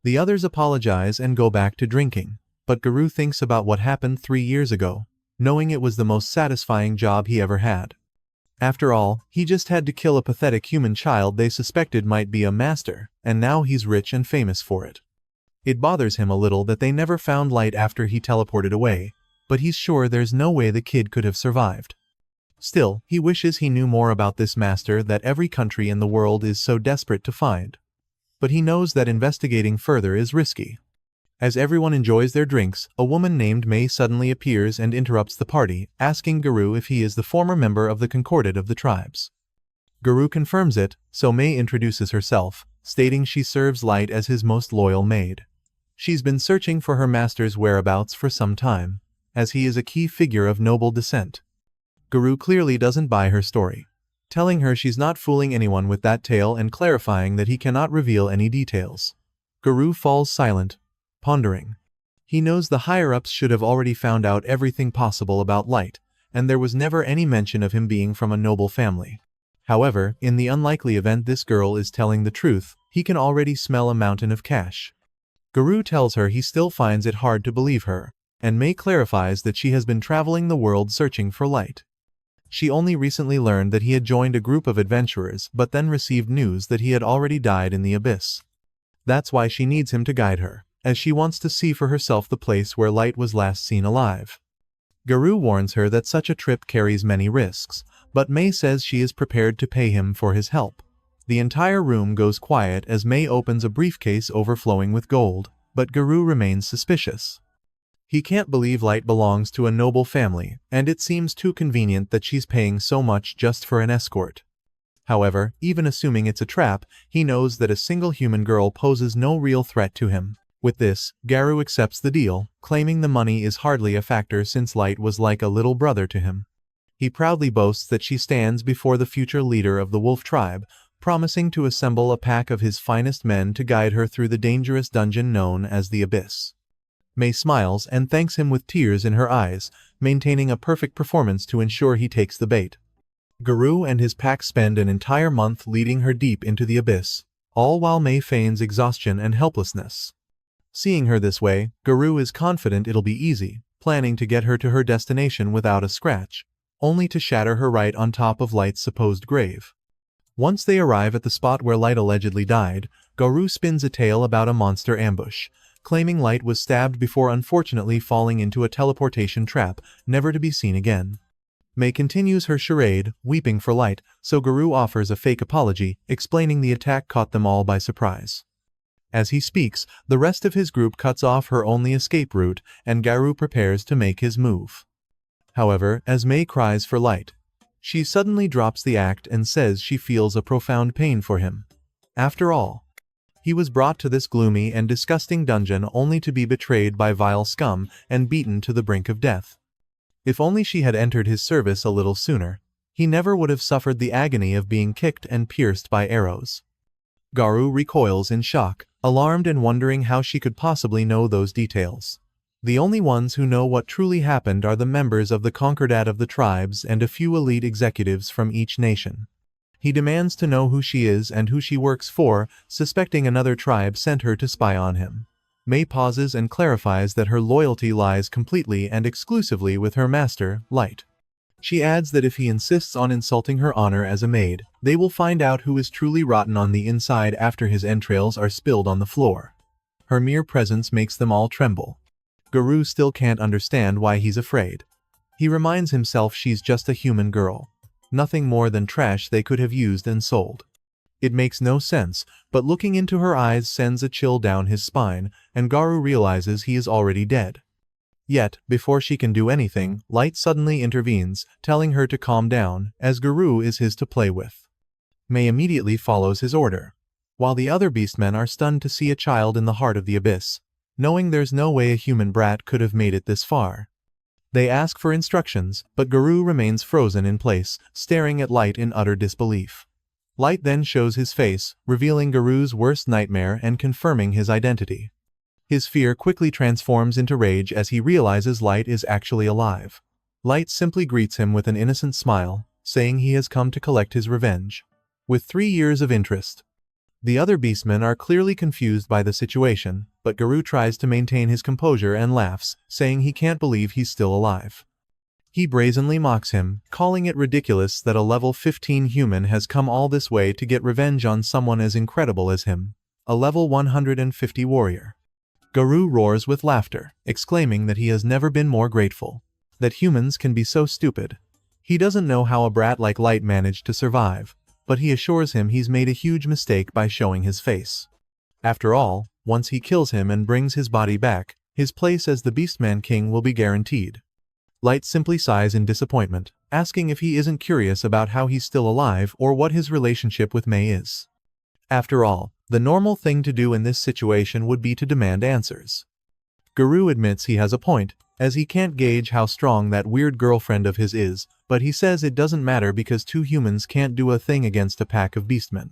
The others apologize and go back to drinking, but Garou thinks about what happened 3 years ago, knowing it was the most satisfying job he ever had. After all, he just had to kill a pathetic human child they suspected might be a master, and now he's rich and famous for it. It bothers him a little that they never found Light after he teleported away, but he's sure there's no way the kid could have survived. Still, he wishes he knew more about this master that every country in the world is so desperate to find. But he knows that investigating further is risky. As everyone enjoys their drinks, a woman named May suddenly appears and interrupts the party, asking Garou if he is the former member of the Concordat of the tribes. Garou confirms it, so May introduces herself, stating she serves Light as his most loyal maid. She's been searching for her master's whereabouts for some time, as he is a key figure of noble descent. Guru clearly doesn't buy her story, telling her she's not fooling anyone with that tale and clarifying that he cannot reveal any details. Guru falls silent, pondering. He knows the higher-ups should have already found out everything possible about Light, and there was never any mention of him being from a noble family. However, in the unlikely event this girl is telling the truth, he can already smell a mountain of cash. Guru tells her he still finds it hard to believe her, and May clarifies that she has been traveling the world searching for Light. She only recently learned that he had joined a group of adventurers but then received news that he had already died in the abyss. That's why she needs him to guide her, as she wants to see for herself the place where Light was last seen alive. Guru warns her that such a trip carries many risks, but May says she is prepared to pay him for his help. The entire room goes quiet as May opens a briefcase overflowing with gold, but Guru remains suspicious. He can't believe Light belongs to a noble family, and it seems too convenient that she's paying so much just for an escort. However, even assuming it's a trap, he knows that a single human girl poses no real threat to him. With this, Guru accepts the deal, claiming the money is hardly a factor since Light was like a little brother to him. He proudly boasts that she stands before the future leader of the wolf tribe, promising to assemble a pack of his finest men to guide her through the dangerous dungeon known as the Abyss. May smiles and thanks him with tears in her eyes, maintaining a perfect performance to ensure he takes the bait. Guru and his pack spend an entire month leading her deep into the abyss, all while May feigns exhaustion and helplessness. Seeing her this way, Guru is confident it'll be easy, planning to get her to her destination without a scratch, only to shatter her right on top of Light's supposed grave. Once they arrive at the spot where Light allegedly died, Guru spins a tale about a monster ambush, claiming Light was stabbed before unfortunately falling into a teleportation trap, never to be seen again. May continues her charade, weeping for Light, so Guru offers a fake apology, explaining the attack caught them all by surprise. As he speaks, the rest of his group cuts off her only escape route, and Guru prepares to make his move. However, as May cries for Light, she suddenly drops the act and says she feels a profound pain for him. After all, he was brought to this gloomy and disgusting dungeon only to be betrayed by vile scum and beaten to the brink of death. If only she had entered his service a little sooner, he never would have suffered the agony of being kicked and pierced by arrows. Guru recoils in shock, alarmed and wondering how she could possibly know those details. The only ones who know what truly happened are the members of the Concordat of the tribes and a few elite executives from each nation. He demands to know who she is and who she works for, suspecting another tribe sent her to spy on him. May pauses and clarifies that her loyalty lies completely and exclusively with her master, Light. She adds that if he insists on insulting her honor as a maid, they will find out who is truly rotten on the inside after his entrails are spilled on the floor. Her mere presence makes them all tremble. Guru still can't understand why he's afraid. He reminds himself she's just a human girl, nothing more than trash they could have used and sold. It makes no sense, but looking into her eyes sends a chill down his spine, and Guru realizes he is already dead. Yet, before she can do anything, Light suddenly intervenes, telling her to calm down, as Guru is his to play with. May immediately follows his order, while the other beastmen are stunned to see a child in the heart of the abyss, knowing there's no way a human brat could have made it this far. They ask for instructions, but Guru remains frozen in place, staring at Light in utter disbelief. Light then shows his face, revealing Guru's worst nightmare and confirming his identity. His fear quickly transforms into rage as he realizes Light is actually alive. Light simply greets him with an innocent smile, saying he has come to collect his revenge. With 3 years of interest. The other beastmen are clearly confused by the situation, but Guru tries to maintain his composure and laughs, saying he can't believe he's still alive. He brazenly mocks him, calling it ridiculous that a level 15 human has come all this way to get revenge on someone as incredible as him, a level 150 warrior. Guru roars with laughter, exclaiming that he has never been more grateful. That humans can be so stupid. He doesn't know how a brat like Light managed to survive, but he assures him he's made a huge mistake by showing his face. After all, once he kills him and brings his body back, his place as the Beastman King will be guaranteed. Light simply sighs in disappointment, asking if he isn't curious about how he's still alive or what his relationship with May is. After all, the normal thing to do in this situation would be to demand answers. Guru admits he has a point, as he can't gauge how strong that weird girlfriend of his is, but he says it doesn't matter because two humans can't do a thing against a pack of beastmen.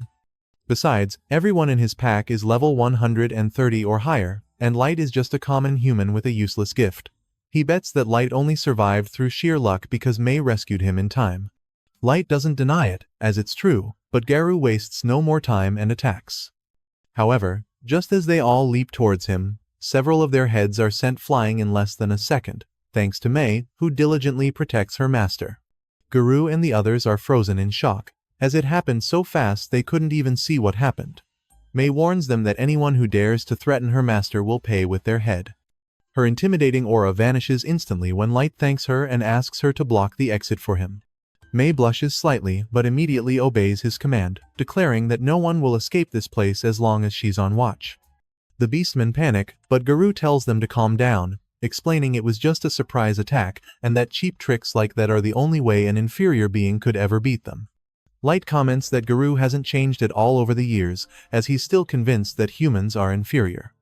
Besides, everyone in his pack is level 130 or higher, and Light is just a common human with a useless gift. He bets that Light only survived through sheer luck because May rescued him in time. Light doesn't deny it, as it's true, but Garu wastes no more time and attacks. However, just as they all leap towards him, several of their heads are sent flying in less than a second, thanks to May, who diligently protects her master. Garu and the others are frozen in shock, as it happened so fast they couldn't even see what happened. May warns them that anyone who dares to threaten her master will pay with their head. Her intimidating aura vanishes instantly when Light thanks her and asks her to block the exit for him. May blushes slightly but immediately obeys his command, declaring that no one will escape this place as long as she's on watch. The beastmen panic, but Garu tells them to calm down, explaining it was just a surprise attack and that cheap tricks like that are the only way an inferior being could ever beat them. Light comments that Garu hasn't changed at all over the years, as he's still convinced that humans are inferior.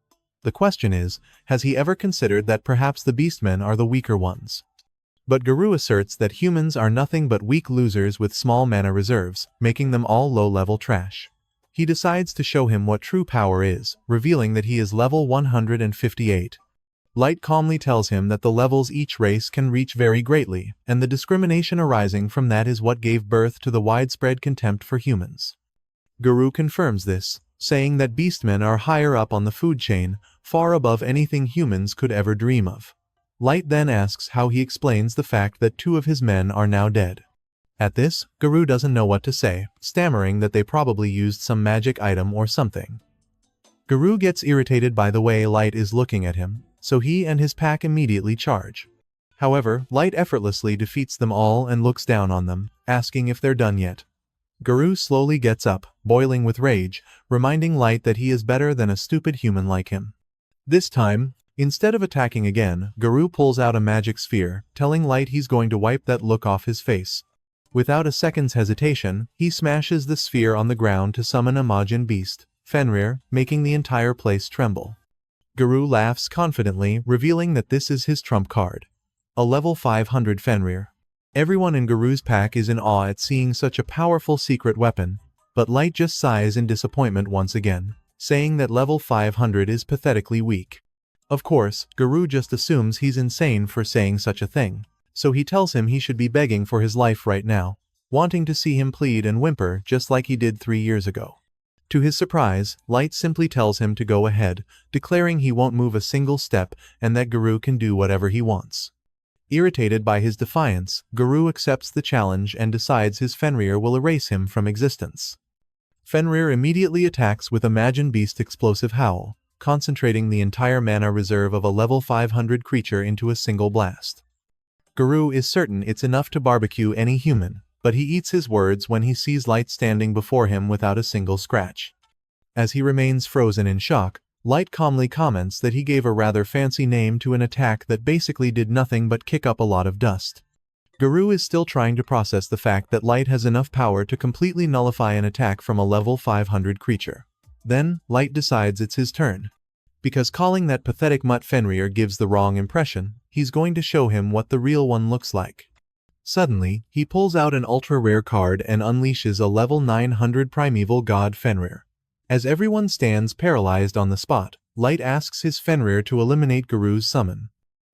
The question is, has he ever considered that perhaps the beastmen are the weaker ones? But Garu asserts that humans are nothing but weak losers with small mana reserves, making them all low-level trash. He decides to show him what true power is, revealing that he is level 158. Light calmly tells him that the levels each race can reach vary greatly, and the discrimination arising from that is what gave birth to the widespread contempt for humans. Garu confirms this, saying that beastmen are higher up on the food chain, far above anything humans could ever dream of. Light then asks how he explains the fact that two of his men are now dead. At this, Garu doesn't know what to say, stammering that they probably used some magic item or something. Garu gets irritated by the way Light is looking at him, so he and his pack immediately charge. However, Light effortlessly defeats them all and looks down on them, asking if they're done yet. Garu slowly gets up, boiling with rage, reminding Light that he is better than a stupid human like him. This time, instead of attacking again, Garu pulls out a magic sphere, telling Light he's going to wipe that look off his face. Without a second's hesitation, he smashes the sphere on the ground to summon a Majin beast, Fenrir, making the entire place tremble. Garu laughs confidently, revealing that this is his trump card. A level 500 Fenrir. Everyone in Garu's pack is in awe at seeing such a powerful secret weapon, but Light just sighs in disappointment once again, saying that level 500 is pathetically weak. Of course, Garu just assumes he's insane for saying such a thing, so he tells him he should be begging for his life right now, wanting to see him plead and whimper just like he did 3 years ago. To his surprise, Light simply tells him to go ahead, declaring he won't move a single step and that Garu can do whatever he wants. Irritated by his defiance, Garu accepts the challenge and decides his Fenrir will erase him from existence. Fenrir immediately attacks with a Majin Beast explosive howl, concentrating the entire mana reserve of a level 500 creature into a single blast. Garu is certain it's enough to barbecue any human, but he eats his words when he sees Light standing before him without a single scratch. As he remains frozen in shock, Light calmly comments that he gave a rather fancy name to an attack that basically did nothing but kick up a lot of dust. Garu is still trying to process the fact that Light has enough power to completely nullify an attack from a level 500 creature. Then, Light decides it's his turn. Because calling that pathetic mutt Fenrir gives the wrong impression, he's going to show him what the real one looks like. Suddenly, he pulls out an ultra-rare card and unleashes a level 900 primeval god Fenrir. As everyone stands paralyzed on the spot, Light asks his Fenrir to eliminate Garu's summon.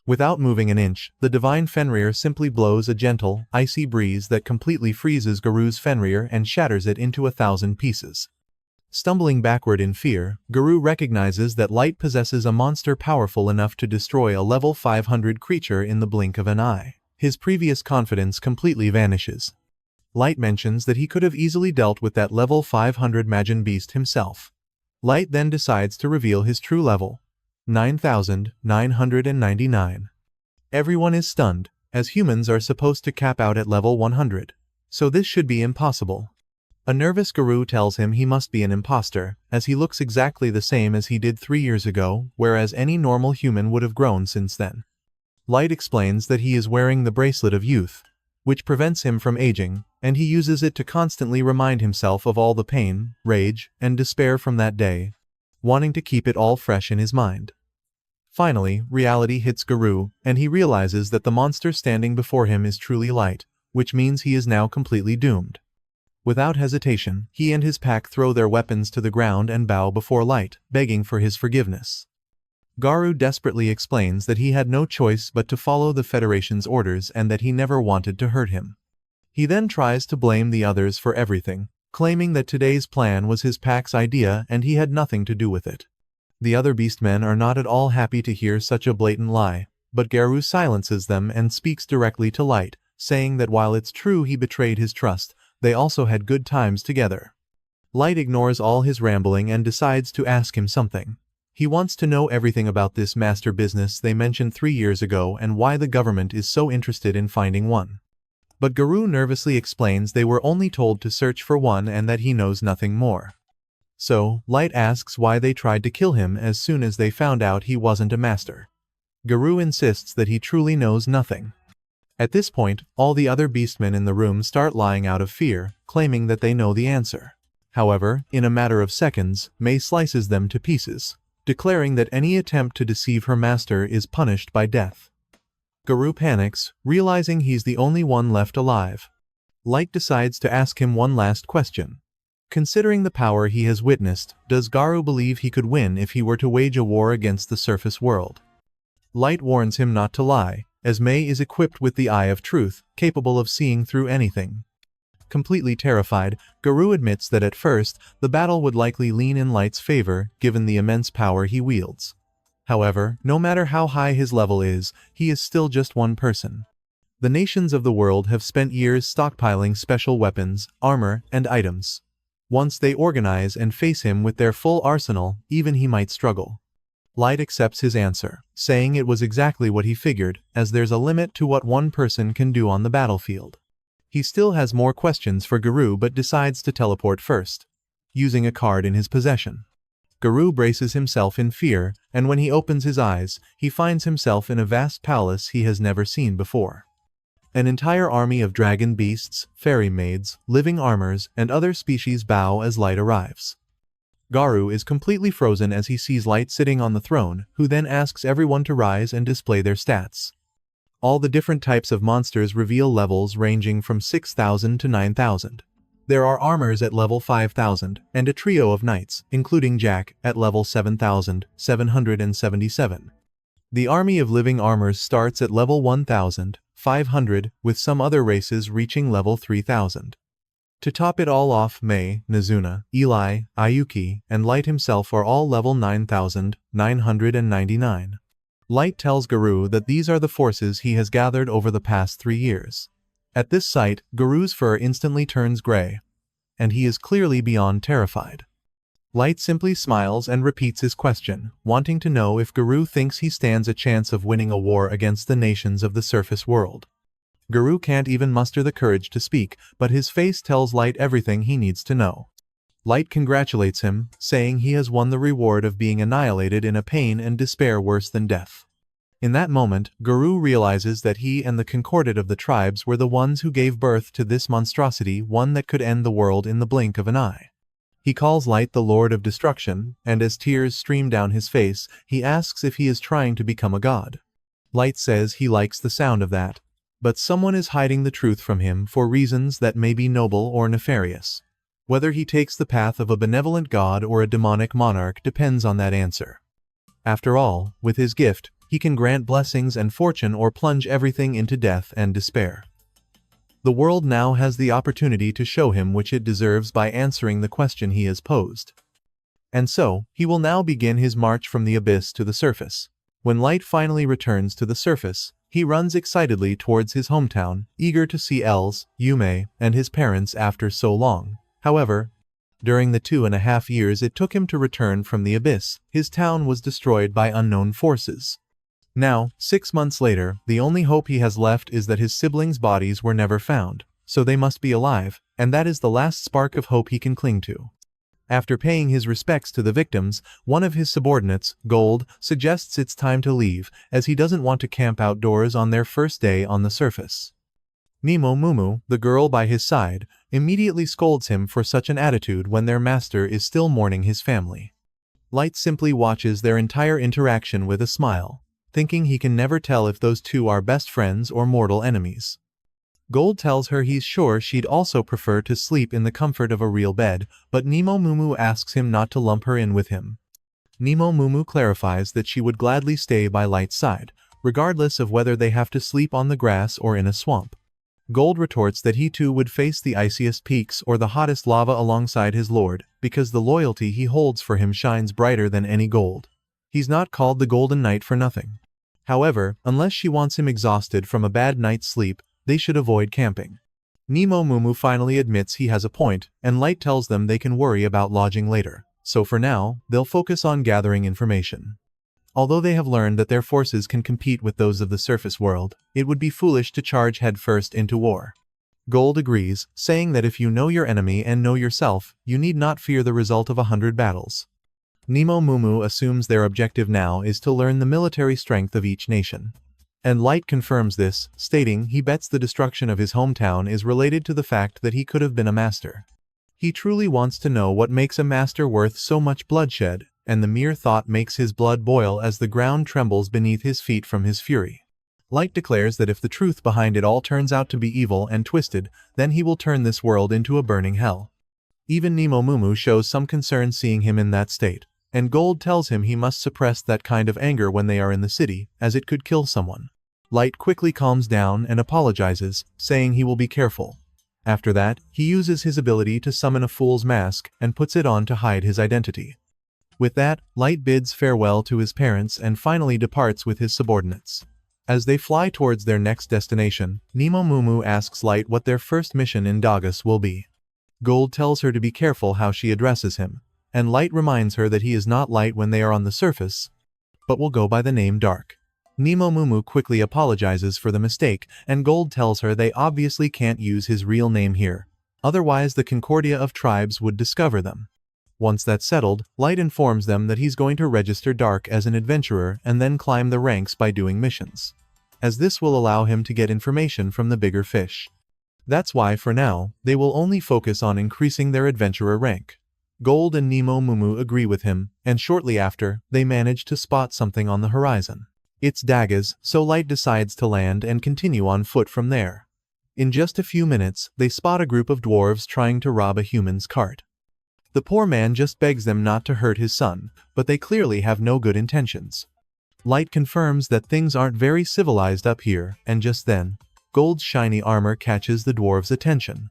Without moving an inch, the divine Fenrir simply blows a gentle, icy breeze that completely freezes Garu's Fenrir and shatters it into 1,000 pieces. Stumbling backward in fear, Garu recognizes that Light possesses a monster powerful enough to destroy a level 500 creature in the blink of an eye. His previous confidence completely vanishes. Light mentions that he could have easily dealt with that level 500 Majin Beast himself. Light then decides to reveal his true level, 9,999. Everyone is stunned, as humans are supposed to cap out at level 100, so this should be impossible. A nervous Garu tells him he must be an imposter, as he looks exactly the same as he did 3 years ago, whereas any normal human would have grown since then. Light explains that he is wearing the bracelet of youth, which prevents him from aging, and he uses it to constantly remind himself of all the pain, rage, and despair from that day, wanting to keep it all fresh in his mind. Finally, reality hits Garou, and he realizes that the monster standing before him is truly Light, which means he is now completely doomed. Without hesitation, he and his pack throw their weapons to the ground and bow before Light, begging for his forgiveness. Garou desperately explains that he had no choice but to follow the Federation's orders and that he never wanted to hurt him. He then tries to blame the others for everything, claiming that today's plan was his pack's idea and he had nothing to do with it. The other beastmen are not at all happy to hear such a blatant lie, but Garou silences them and speaks directly to Light, saying that while it's true he betrayed his trust, they also had good times together. Light ignores all his rambling and decides to ask him something. He wants to know everything about this master business they mentioned 3 years ago and why the government is so interested in finding one. But Garou nervously explains they were only told to search for one and that he knows nothing more. So, Light asks why they tried to kill him as soon as they found out he wasn't a master. Garou insists that he truly knows nothing. At this point, all the other beastmen in the room start lying out of fear, claiming that they know the answer. However, in a matter of seconds, Maid slices them to pieces, declaring that any attempt to deceive her master is punished by death. Garou panics, realizing he's the only one left alive. Light decides to ask him one last question. Considering the power he has witnessed, does Garou believe he could win if he were to wage a war against the surface world? Light warns him not to lie, as May is equipped with the Eye of Truth, capable of seeing through anything. Completely terrified, Garou admits that at first, the battle would likely lean in Light's favor, given the immense power he wields. However, no matter how high his level is, he is still just one person. The nations of the world have spent years stockpiling special weapons, armor, and items. Once they organize and face him with their full arsenal, even he might struggle. Light accepts his answer, saying it was exactly what he figured, as there's a limit to what one person can do on the battlefield. He still has more questions for Garou but decides to teleport first, using a card in his possession. Garou braces himself in fear, and when he opens his eyes, he finds himself in a vast palace he has never seen before. An entire army of dragon beasts, fairy maids, living armors, and other species bow as Light arrives. Garou is completely frozen as he sees Light sitting on the throne, who then asks everyone to rise and display their stats. All the different types of monsters reveal levels ranging from 6,000 to 9,000. There are armors at level 5,000, and a trio of knights, including Jack, at level 7,777. The army of living armors starts at level 1,500, with some other races reaching level 3,000. To top it all off, Mei, Nazuna, Eli, Ayuki, and Light himself are all level 9,999. Light tells Garou that these are the forces he has gathered over the past 3 years. At this sight, Garou's fur instantly turns gray, and he is clearly beyond terrified. Light simply smiles and repeats his question, wanting to know if Garou thinks he stands a chance of winning a war against the nations of the surface world. Garou can't even muster the courage to speak, but his face tells Light everything he needs to know. Light congratulates him, saying he has won the reward of being annihilated in a pain and despair worse than death. In that moment, Garou realizes that he and the Concordat of the tribes were the ones who gave birth to this monstrosity, one that could end the world in the blink of an eye. He calls Light the Lord of Destruction, and as tears stream down his face, he asks if he is trying to become a god. Light says he likes the sound of that, but someone is hiding the truth from him for reasons that may be noble or nefarious. Whether he takes the path of a benevolent god or a demonic monarch depends on that answer. After all, with his gift, he can grant blessings and fortune or plunge everything into death and despair. The world now has the opportunity to show him which it deserves by answering the question he has posed. And so, he will now begin his march from the abyss to the surface. When Light finally returns to the surface, he runs excitedly towards his hometown, eager to see Els, Yume, and his parents after so long. However, during the 2.5 years it took him to return from the abyss, his town was destroyed by unknown forces. Now, 6 months later, the only hope he has left is that his siblings' bodies were never found, so they must be alive, and that is the last spark of hope he can cling to. After paying his respects to the victims, one of his subordinates, Gold, suggests it's time to leave, as he doesn't want to camp outdoors on their first day on the surface. Nemo Mumu, the girl by his side, immediately scolds him for such an attitude when their master is still mourning his family. Light simply watches their entire interaction with a smile, thinking he can never tell if those two are best friends or mortal enemies. Gold tells her he's sure she'd also prefer to sleep in the comfort of a real bed, but Nemo Mumu asks him not to lump her in with him. Nemo Mumu clarifies that she would gladly stay by Light's side, regardless of whether they have to sleep on the grass or in a swamp. Gold retorts that he too would face the iciest peaks or the hottest lava alongside his lord, because the loyalty he holds for him shines brighter than any gold. He's not called the Golden Knight for nothing. However, unless she wants him exhausted from a bad night's sleep, they should avoid camping. Nemo Mumu finally admits he has a point, and Light tells them they can worry about lodging later, so for now, they'll focus on gathering information. Although they have learned that their forces can compete with those of the surface world, it would be foolish to charge headfirst into war. Gold agrees, saying that if you know your enemy and know yourself, you need not fear the result of 100 battles. Nemo Mumu assumes their objective now is to learn the military strength of each nation. And Light confirms this, stating he bets the destruction of his hometown is related to the fact that he could have been a master. He truly wants to know what makes a master worth so much bloodshed, and the mere thought makes his blood boil as the ground trembles beneath his feet from his fury. Light declares that if the truth behind it all turns out to be evil and twisted, then he will turn this world into a burning hell. Even Nemo Mumu shows some concern seeing him in that state, and Gold tells him he must suppress that kind of anger when they are in the city, as it could kill someone. Light quickly calms down and apologizes, saying he will be careful. After that, he uses his ability to summon a fool's mask and puts it on to hide his identity. With that, Light bids farewell to his parents and finally departs with his subordinates. As they fly towards their next destination, Nemo Mumu asks Light what their first mission in Dagas will be. Gold tells her to be careful how she addresses him, and Light reminds her that he is not Light when they are on the surface, but will go by the name Dark. Nemo Mumu quickly apologizes for the mistake, and Gold tells her they obviously can't use his real name here, otherwise the Concordia of Tribes would discover them. Once that's settled, Light informs them that he's going to register Dark as an adventurer and then climb the ranks by doing missions, as this will allow him to get information from the bigger fish. That's why for now, they will only focus on increasing their adventurer rank. Gold and Nemo Mumu agree with him, and shortly after, they manage to spot something on the horizon. It's Dagas, so Light decides to land and continue on foot from there. In just a few minutes, they spot a group of dwarves trying to rob a human's cart. The poor man just begs them not to hurt his son, but they clearly have no good intentions. Light confirms that things aren't very civilized up here, and just then, Gold's shiny armor catches the dwarves' attention.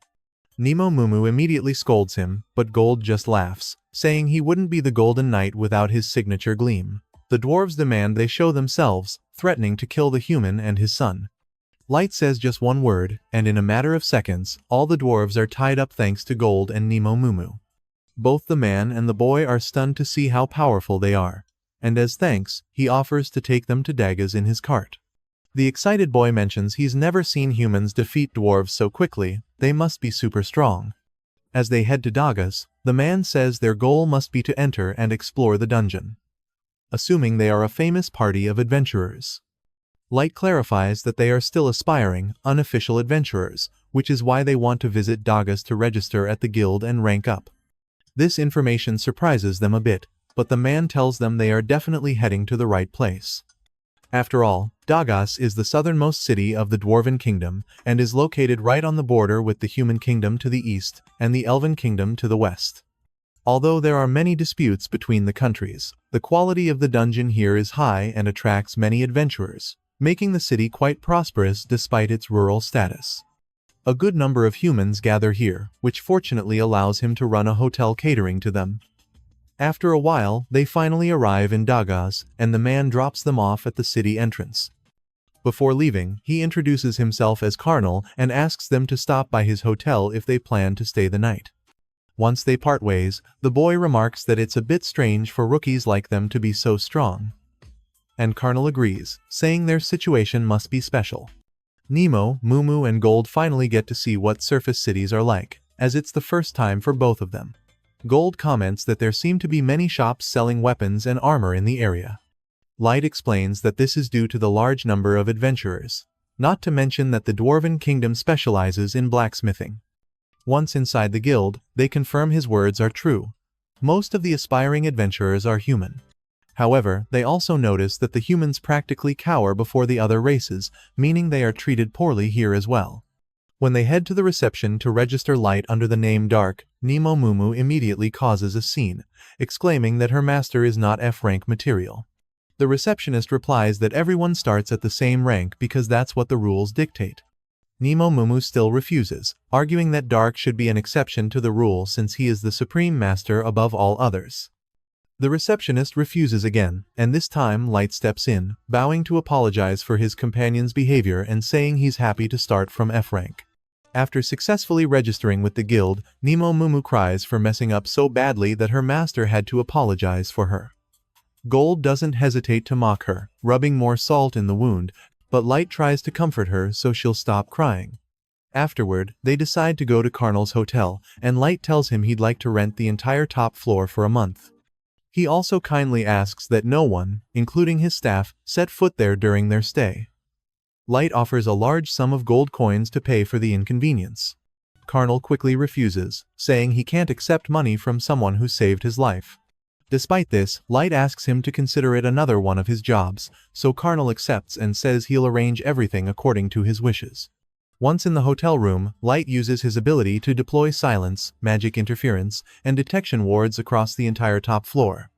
Nemo Mumu immediately scolds him, but Gold just laughs, saying he wouldn't be the Golden Knight without his signature gleam. The dwarves demand they show themselves, threatening to kill the human and his son. Light says just one word, and in a matter of seconds, all the dwarves are tied up thanks to Gold and Nemo Mumu. Both the man and the boy are stunned to see how powerful they are, and as thanks, he offers to take them to Dagas in his cart. The excited boy mentions he's never seen humans defeat dwarves so quickly, they must be super strong. As they head to Dagas, the man says their goal must be to enter and explore the dungeon, assuming they are a famous party of adventurers. Light clarifies that they are still aspiring, unofficial adventurers, which is why they want to visit Dagas to register at the guild and rank up. This information surprises them a bit, but the man tells them they are definitely heading to the right place. After all, Dagas is the southernmost city of the Dwarven Kingdom, and is located right on the border with the Human Kingdom to the east, and the Elven Kingdom to the west. Although there are many disputes between the countries, the quality of the dungeon here is high and attracts many adventurers, making the city quite prosperous despite its rural status. A good number of humans gather here, which fortunately allows him to run a hotel catering to them. After a while, they finally arrive in Dagas, and the man drops them off at the city entrance. Before leaving, he introduces himself as Carnal and asks them to stop by his hotel if they plan to stay the night. Once they part ways, the boy remarks that it's a bit strange for rookies like them to be so strong. And Carnal agrees, saying their situation must be special. Nemo, Mumu and Gold finally get to see what surface cities are like, as it's the first time for both of them. Gold comments that there seem to be many shops selling weapons and armor in the area. Light explains that this is due to the large number of adventurers, not to mention that the Dwarven Kingdom specializes in blacksmithing. Once inside the guild, they confirm his words are true. Most of the aspiring adventurers are human. However, they also notice that the humans practically cower before the other races, meaning they are treated poorly here as well. When they head to the reception to register Light under the name Dark, Nemo Mumu immediately causes a scene, exclaiming that her master is not F-rank material. The receptionist replies that everyone starts at the same rank because that's what the rules dictate. Nemo Mumu still refuses, arguing that Dark should be an exception to the rule since he is the supreme master above all others. The receptionist refuses again, and this time Light steps in, bowing to apologize for his companion's behavior and saying he's happy to start from F-rank. After successfully registering with the guild, Nemo Mumu cries for messing up so badly that her master had to apologize for her. Gold doesn't hesitate to mock her, rubbing more salt in the wound, but Light tries to comfort her so she'll stop crying. Afterward, they decide to go to Carnal's hotel, and Light tells him he'd like to rent the entire top floor for a month. He also kindly asks that no one, including his staff, set foot there during their stay. Light offers a large sum of gold coins to pay for the inconvenience. Carnal quickly refuses, saying he can't accept money from someone who saved his life. Despite this, Light asks him to consider it another one of his jobs, so Carnal accepts and says he'll arrange everything according to his wishes. Once in the hotel room, Light uses his ability to deploy silence, magic interference, and detection wards across the entire top floor.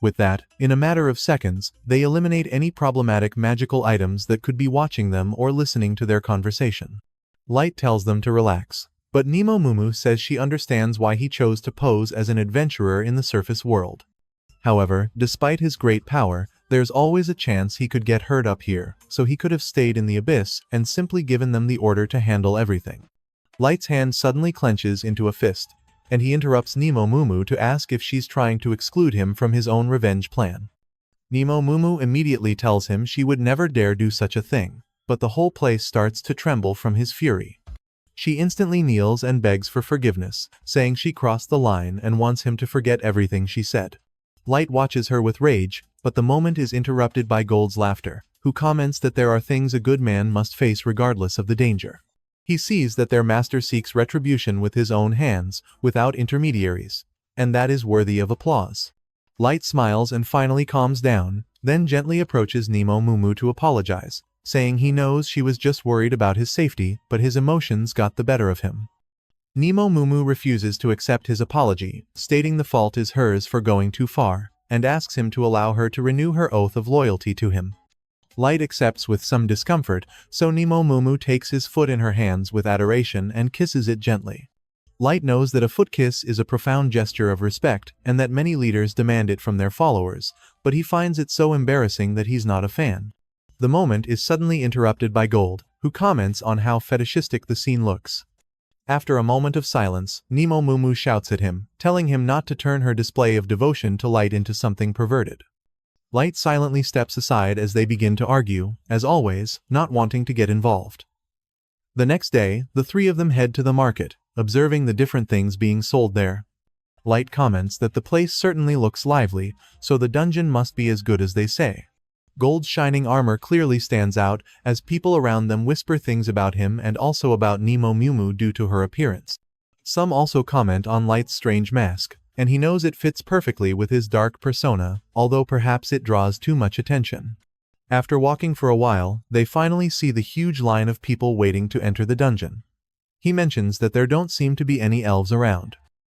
With that, in a matter of seconds, they eliminate any problematic magical items that could be watching them or listening to their conversation. Light tells them to relax, but Nemo Mumu says she understands why he chose to pose as an adventurer in the surface world. However, despite his great power, there's always a chance he could get hurt up here, so he could have stayed in the abyss and simply given them the order to handle everything. Light's hand suddenly clenches into a fist, and he interrupts Nemo Mumu to ask if she's trying to exclude him from his own revenge plan. Nemo Mumu immediately tells him she would never dare do such a thing, but the whole place starts to tremble from his fury. She instantly kneels and begs for forgiveness, saying she crossed the line and wants him to forget everything she said. Light watches her with rage, but the moment is interrupted by Gold's laughter, who comments that there are things a good man must face regardless of the danger. He sees that their master seeks retribution with his own hands, without intermediaries, and that is worthy of applause. Light smiles and finally calms down, then gently approaches Nemo Mumu to apologize, saying he knows she was just worried about his safety, but his emotions got the better of him. Nemo Mumu refuses to accept his apology, stating the fault is hers for going too far, and asks him to allow her to renew her oath of loyalty to him. Light accepts with some discomfort, so Nemo Mumu takes his foot in her hands with adoration and kisses it gently. Light knows that a foot kiss is a profound gesture of respect, and that many leaders demand it from their followers, but he finds it so embarrassing that he's not a fan. The moment is suddenly interrupted by Gold, who comments on how fetishistic the scene looks. After a moment of silence, Nemo Mumu shouts at him, telling him not to turn her display of devotion to Light into something perverted. Light silently steps aside as they begin to argue, as always, not wanting to get involved. The next day, the three of them head to the market, observing the different things being sold there. Light comments that the place certainly looks lively, so the dungeon must be as good as they say. Gold's shining armor clearly stands out, as people around them whisper things about him and also about Nemo Mumu due to her appearance. Some also comment on Light's strange mask, and he knows it fits perfectly with his dark persona, although perhaps it draws too much attention. After walking for a while, they finally see the huge line of people waiting to enter the dungeon. He mentions that there don't seem to be any elves around.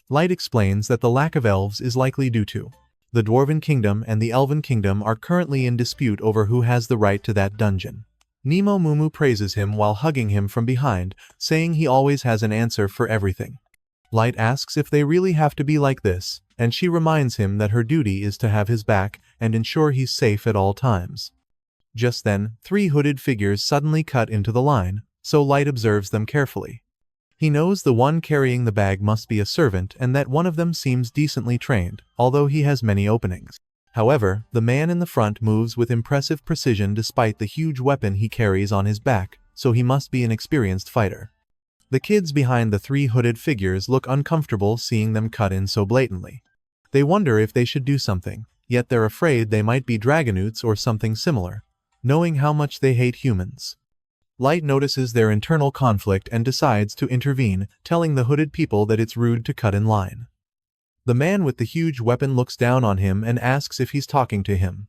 Light explains that the lack of elves is likely due to the Dwarven Kingdom and the Elven Kingdom are currently in dispute over who has the right to that dungeon. Nemo Mumu praises him while hugging him from behind, saying he always has an answer for everything. Light asks if they really have to be like this, and she reminds him that her duty is to have his back and ensure he's safe at all times. Just then, three hooded figures suddenly cut into the line, so Light observes them carefully. He knows the one carrying the bag must be a servant and that one of them seems decently trained, although he has many openings. However, the man in the front moves with impressive precision despite the huge weapon he carries on his back, so he must be an experienced fighter. The kids behind the three hooded figures look uncomfortable seeing them cut in so blatantly. They wonder if they should do something, yet they're afraid they might be dragonutes or something similar, knowing how much they hate humans. Light notices their internal conflict and decides to intervene, telling the hooded people that it's rude to cut in line. The man with the huge weapon looks down on him and asks if he's talking to him.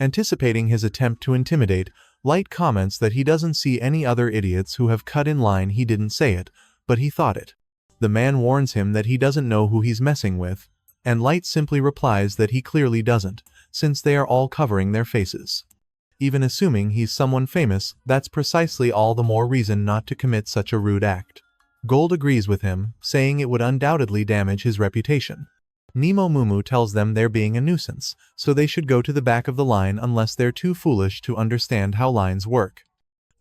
Anticipating his attempt to intimidate, Light comments that he doesn't see any other idiots who have cut in line. He didn't say it, but he thought it. The man warns him that he doesn't know who he's messing with, and Light simply replies that he clearly doesn't, since they are all covering their faces. Even assuming he's someone famous, that's precisely all the more reason not to commit such a rude act. Gold agrees with him, saying it would undoubtedly damage his reputation. Nemo Mumu tells them they're being a nuisance, so they should go to the back of the line unless they're too foolish to understand how lines work.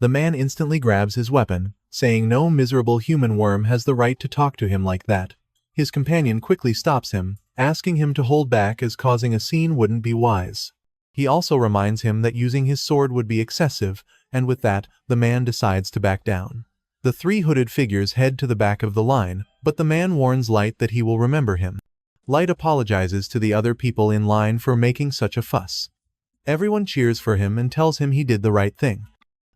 The man instantly grabs his weapon, saying no miserable human worm has the right to talk to him like that. His companion quickly stops him, asking him to hold back as causing a scene wouldn't be wise. He also reminds him that using his sword would be excessive, and with that, the man decides to back down. The three hooded figures head to the back of the line, but the man warns Light that he will remember him. Light apologizes to the other people in line for making such a fuss. Everyone cheers for him and tells him he did the right thing.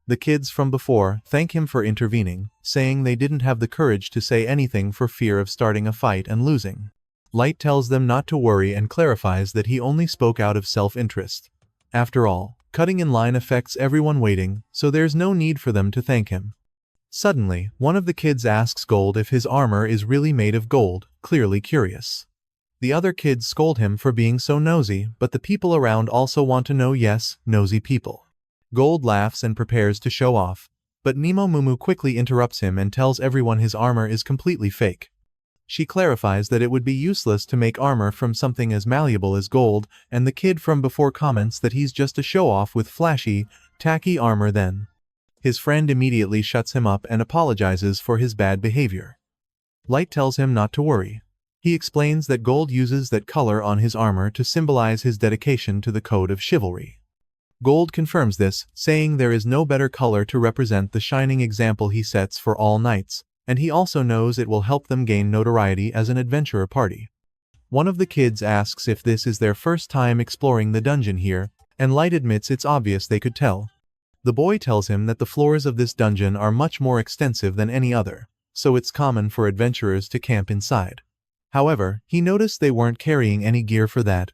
The kids from before thank him for intervening, saying they didn't have the courage to say anything for fear of starting a fight and losing. Light tells them not to worry and clarifies that he only spoke out of self-interest. After all, cutting in line affects everyone waiting, so there's no need for them to thank him. Suddenly, one of the kids asks Gold if his armor is really made of gold, clearly curious. The other kids scold him for being so nosy, but the people around also want to know. Yes, nosy people. Gold laughs and prepares to show off, but Nemo Mumu quickly interrupts him and tells everyone his armor is completely fake. She clarifies that it would be useless to make armor from something as malleable as gold, and the kid from before comments that he's just a show-off with flashy, tacky armor then. His friend immediately shuts him up and apologizes for his bad behavior. Light tells him not to worry. He explains that Gold uses that color on his armor to symbolize his dedication to the code of chivalry. Gold confirms this, saying there is no better color to represent the shining example he sets for all knights, and he also knows it will help them gain notoriety as an adventurer party. One of the kids asks if this is their first time exploring the dungeon here, and Light admits it's obvious they could tell. The boy tells him that the floors of this dungeon are much more extensive than any other, so it's common for adventurers to camp inside. However, he noticed they weren't carrying any gear for that,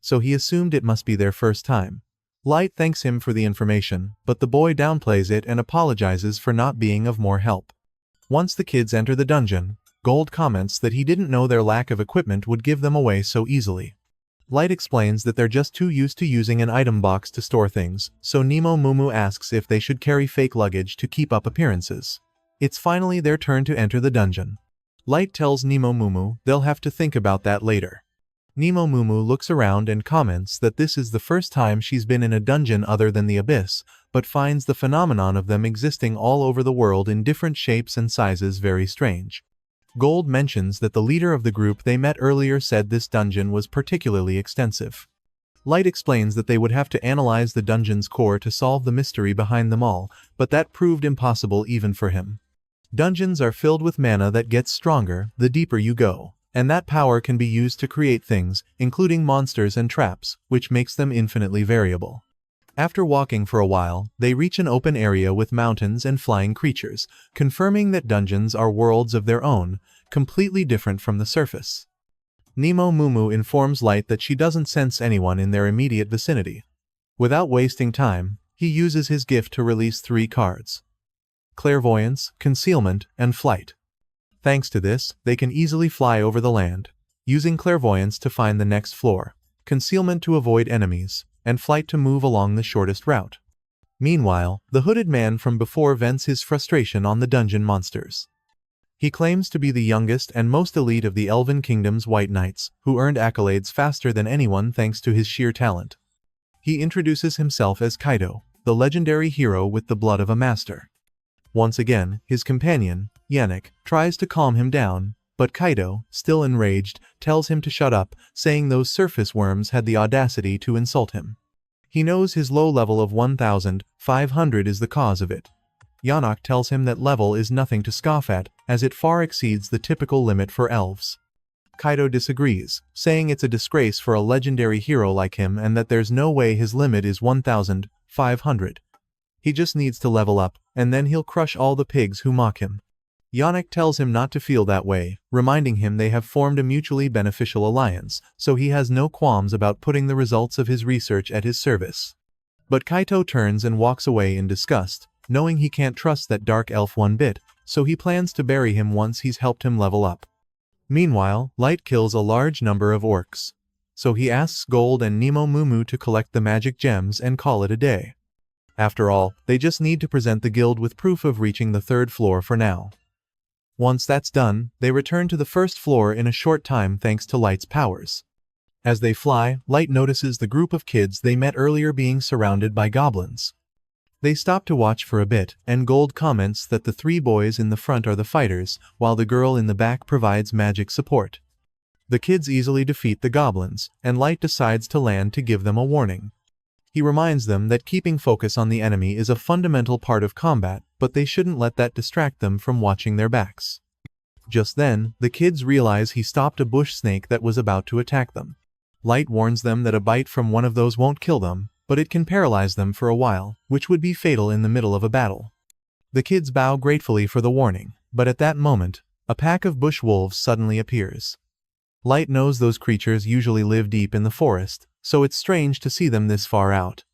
so he assumed it must be their first time. Light thanks him for the information, but the boy downplays it and apologizes for not being of more help. Once the kids enter the dungeon, Gold comments that he didn't know their lack of equipment would give them away so easily. Light explains that they're just too used to using an item box to store things, so Nemo Mumu asks if they should carry fake luggage to keep up appearances. It's finally their turn to enter the dungeon. Light tells Nemo Mumu they'll have to think about that later. Nemo Mumu looks around and comments that this is the first time she's been in a dungeon other than the Abyss, but finds the phenomenon of them existing all over the world in different shapes and sizes very strange. Gold mentions that the leader of the group they met earlier said this dungeon was particularly extensive. Light explains that they would have to analyze the dungeon's core to solve the mystery behind them all, but that proved impossible even for him. Dungeons are filled with mana that gets stronger the deeper you go, and that power can be used to create things, including monsters and traps, which makes them infinitely variable. After walking for a while, they reach an open area with mountains and flying creatures, confirming that dungeons are worlds of their own, completely different from the surface. Nemo Mumu informs Light that she doesn't sense anyone in their immediate vicinity. Without wasting time, he uses his gift to release 3 cards: Clairvoyance, Concealment, and Flight. Thanks to this, they can easily fly over the land, using Clairvoyance to find the next floor, Concealment to avoid enemies, and Flight to move along the shortest route. Meanwhile, the hooded man from before vents his frustration on the dungeon monsters. He claims to be the youngest and most elite of the Elven Kingdom's White Knights, who earned accolades faster than anyone thanks to his sheer talent. He introduces himself as Kaido, the legendary hero with the blood of a master. Once again, his companion, Yannick, tries to calm him down, but Kaido, still enraged, tells him to shut up, saying those surface worms had the audacity to insult him. He knows his low level of 1,500 is the cause of it. Yannick tells him that level is nothing to scoff at, as it far exceeds the typical limit for elves. Kaido disagrees, saying it's a disgrace for a legendary hero like him and that there's no way his limit is 1,500. He just needs to level up, and then he'll crush all the pigs who mock him. Yannick tells him not to feel that way, reminding him they have formed a mutually beneficial alliance, so he has no qualms about putting the results of his research at his service. But Kaito turns and walks away in disgust, knowing he can't trust that dark elf one bit, so he plans to bury him once he's helped him level up. Meanwhile, Light kills a large number of orcs. So he asks Gold and Nemo Mumu to collect the magic gems and call it a day. After all, they just need to present the guild with proof of reaching the 3rd floor for now. Once that's done, they return to the 1st floor in a short time thanks to Light's powers. As they fly, Light notices the group of kids they met earlier being surrounded by goblins. They stop to watch for a bit, and Gold comments that the 3 boys in the front are the fighters, while the girl in the back provides magic support. The kids easily defeat the goblins, and Light decides to land to give them a warning. He reminds them that keeping focus on the enemy is a fundamental part of combat, but they shouldn't let that distract them from watching their backs. Just then, the kids realize he stopped a bush snake that was about to attack them. Light warns them that a bite from one of those won't kill them, but it can paralyze them for a while, which would be fatal in the middle of a battle. The kids bow gratefully for the warning, but at that moment, a pack of bush wolves suddenly appears. Light knows those creatures usually live deep in the forest, so it's strange to see them this far out.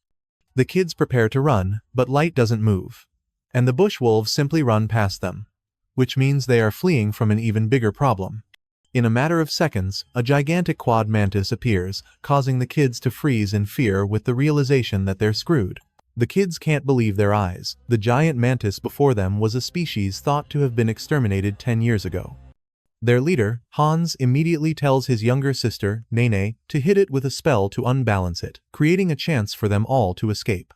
The kids prepare to run, but Light doesn't move. And the bush wolves simply run past them. Which means they are fleeing from an even bigger problem. In a matter of seconds, a gigantic quad mantis appears, causing the kids to freeze in fear with the realization that they're screwed. The kids can't believe their eyes. The giant mantis before them was a species thought to have been exterminated 10 years ago. Their leader, Hans, immediately tells his younger sister, Nene, to hit it with a spell to unbalance it, creating a chance for them all to escape.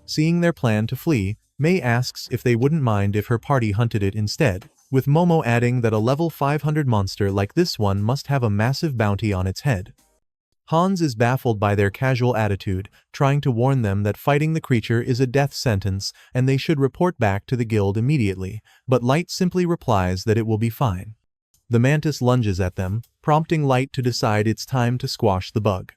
Seeing their plan to flee, Mei asks if they wouldn't mind if her party hunted it instead, with Momo adding that a level 500 monster like this one must have a massive bounty on its head. Hans is baffled by their casual attitude, trying to warn them that fighting the creature is a death sentence and they should report back to the guild immediately, but Light simply replies that it will be fine. The mantis lunges at them, prompting Light to decide it's time to squash the bug.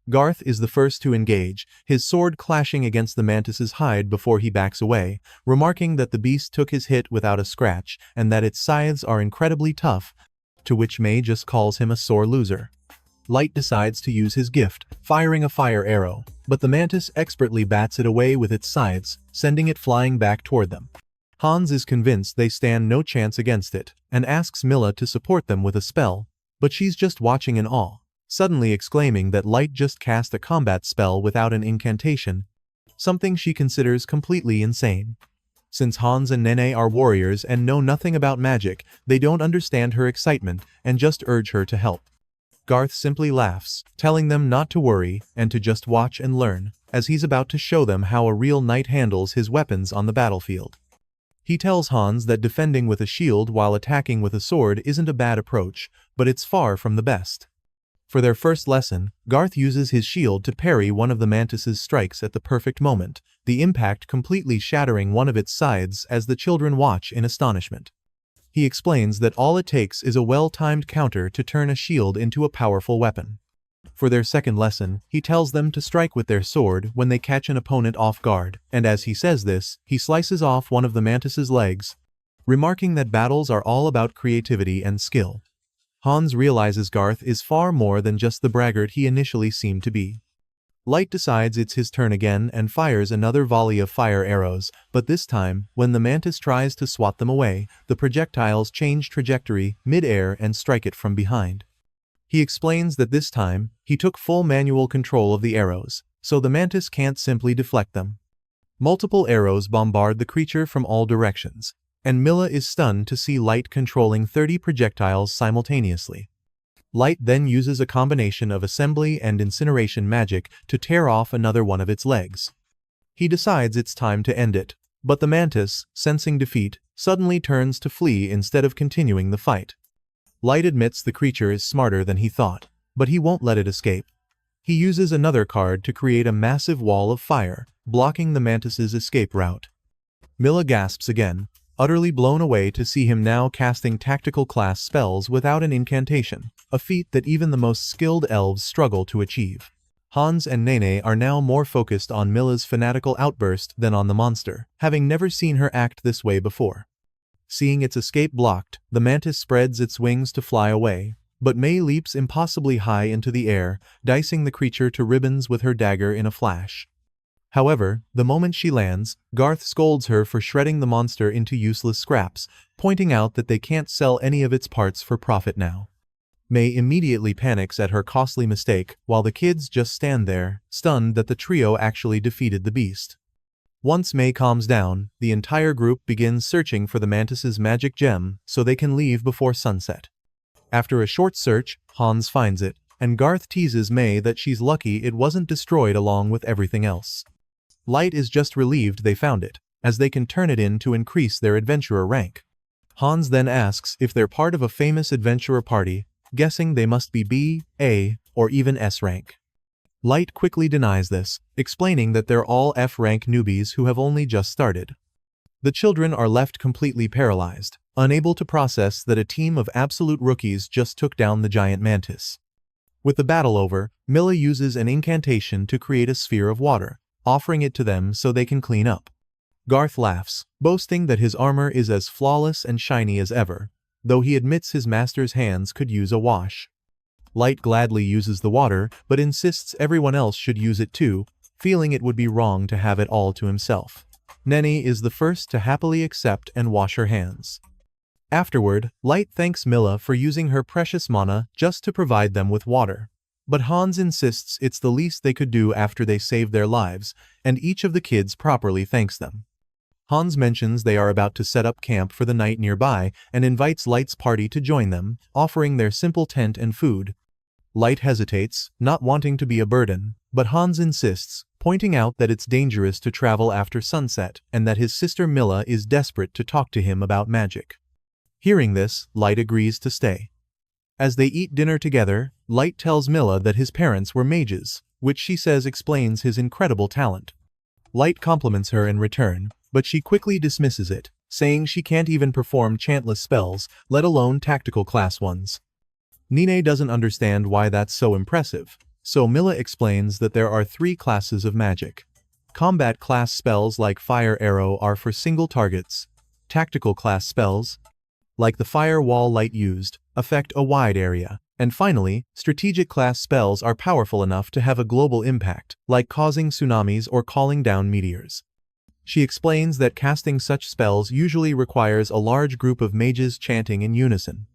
Garth is the first to engage, his sword clashing against the mantis's hide before he backs away, remarking that the beast took his hit without a scratch and that its scythes are incredibly tough, to which Mei just calls him a sore loser. Light decides to use his gift, firing a fire arrow, but the mantis expertly bats it away with its scythes, sending it flying back toward them. Hans is convinced they stand no chance against it, and asks Milla to support them with a spell, but she's just watching in awe, suddenly exclaiming that Light just cast a combat spell without an incantation, something she considers completely insane. Since Hans and Nene are warriors and know nothing about magic, they don't understand her excitement and just urge her to help. Garth simply laughs, telling them not to worry and to just watch and learn, as he's about to show them how a real knight handles his weapons on the battlefield. He tells Hans that defending with a shield while attacking with a sword isn't a bad approach, but it's far from the best. For their first lesson, Garth uses his shield to parry one of the mantis's strikes at the perfect moment, the impact completely shattering one of its sides as the children watch in astonishment. He explains that all it takes is a well-timed counter to turn a shield into a powerful weapon. For their second lesson, he tells them to strike with their sword when they catch an opponent off guard, and as he says this, he slices off one of the mantis's legs, remarking that battles are all about creativity and skill. Hans realizes Garth is far more than just the braggart he initially seemed to be. Light decides it's his turn again and fires another volley of fire arrows, but this time, when the mantis tries to swat them away, the projectiles change trajectory mid-air and strike it from behind. He explains that this time, he took full manual control of the arrows, so the mantis can't simply deflect them. Multiple arrows bombard the creature from all directions, and Milla is stunned to see Light controlling 30 projectiles simultaneously. Light then uses a combination of assembly and incineration magic to tear off another one of its legs. He decides it's time to end it, but the mantis, sensing defeat, suddenly turns to flee instead of continuing the fight. Light admits the creature is smarter than he thought, but he won't let it escape. He uses another card to create a massive wall of fire, blocking the mantis's escape route. Milla gasps again, utterly blown away to see him now casting tactical class spells without an incantation, a feat that even the most skilled elves struggle to achieve. Hans and Nene are now more focused on Milla's fanatical outburst than on the monster, having never seen her act this way before. Seeing its escape blocked, the mantis spreads its wings to fly away. But May leaps impossibly high into the air, dicing the creature to ribbons with her dagger in a flash. However, the moment she lands, Garth scolds her for shredding the monster into useless scraps, pointing out that they can't sell any of its parts for profit now. May immediately panics at her costly mistake, while the kids just stand there, stunned that the trio actually defeated the beast. Once May calms down, the entire group begins searching for the mantis's magic gem so they can leave before sunset. After a short search, Hans finds it, and Garth teases May that she's lucky it wasn't destroyed along with everything else. Light is just relieved they found it, as they can turn it in to increase their adventurer rank. Hans then asks if they're part of a famous adventurer party, guessing they must be B, A, or even S rank. Light quickly denies this, explaining that they're all F rank newbies who have only just started. The children are left completely paralyzed, unable to process that a team of absolute rookies just took down the giant mantis. With the battle over, Milla uses an incantation to create a sphere of water, offering it to them so they can clean up. Garth laughs, boasting that his armor is as flawless and shiny as ever, though he admits his master's hands could use a wash. Light gladly uses the water, but insists everyone else should use it too, feeling it would be wrong to have it all to himself. Nenny is the first to happily accept and wash her hands. Afterward, Light thanks Milla for using her precious mana just to provide them with water. But Hans insists it's the least they could do after they saved their lives, and each of the kids properly thanks them. Hans mentions they are about to set up camp for the night nearby and invites Light's party to join them, offering their simple tent and food. Light hesitates, not wanting to be a burden, but Hans insists, pointing out that it's dangerous to travel after sunset and that his sister Milla is desperate to talk to him about magic. Hearing this, Light agrees to stay. As they eat dinner together, Light tells Milla that his parents were mages, which she says explains his incredible talent. Light compliments her in return, but she quickly dismisses it, saying she can't even perform chantless spells, let alone tactical class ones. Nine doesn't understand why that's so impressive, so Milla explains that there are 3 classes of magic. Combat class spells like Fire Arrow are for single targets. Tactical class spells, like the fire wall Light used, affect a wide area. And finally, strategic class spells are powerful enough to have a global impact, like causing tsunamis or calling down meteors. She explains that casting such spells usually requires a large group of mages chanting in unison.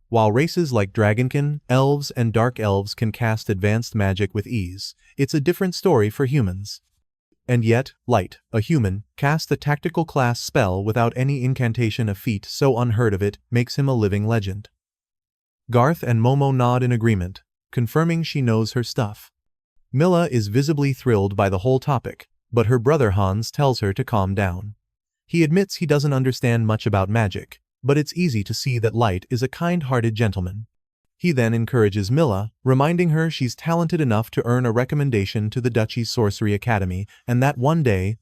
While races like Dragonkin, Elves, and Dark Elves can cast advanced magic with ease, it's a different story for humans. And yet, Light, a human, cast a tactical class spell without any incantation, a feat so unheard of it makes him a living legend. Garth and Momo nod in agreement, confirming she knows her stuff. Milla is visibly thrilled by the whole topic, but her brother Hans tells her to calm down. He admits he doesn't understand much about magic, but it's easy to see that Light is a kind-hearted gentleman. He then encourages Milla, reminding her she's talented enough to earn a recommendation to the Duchy's Sorcery Academy, and that one day,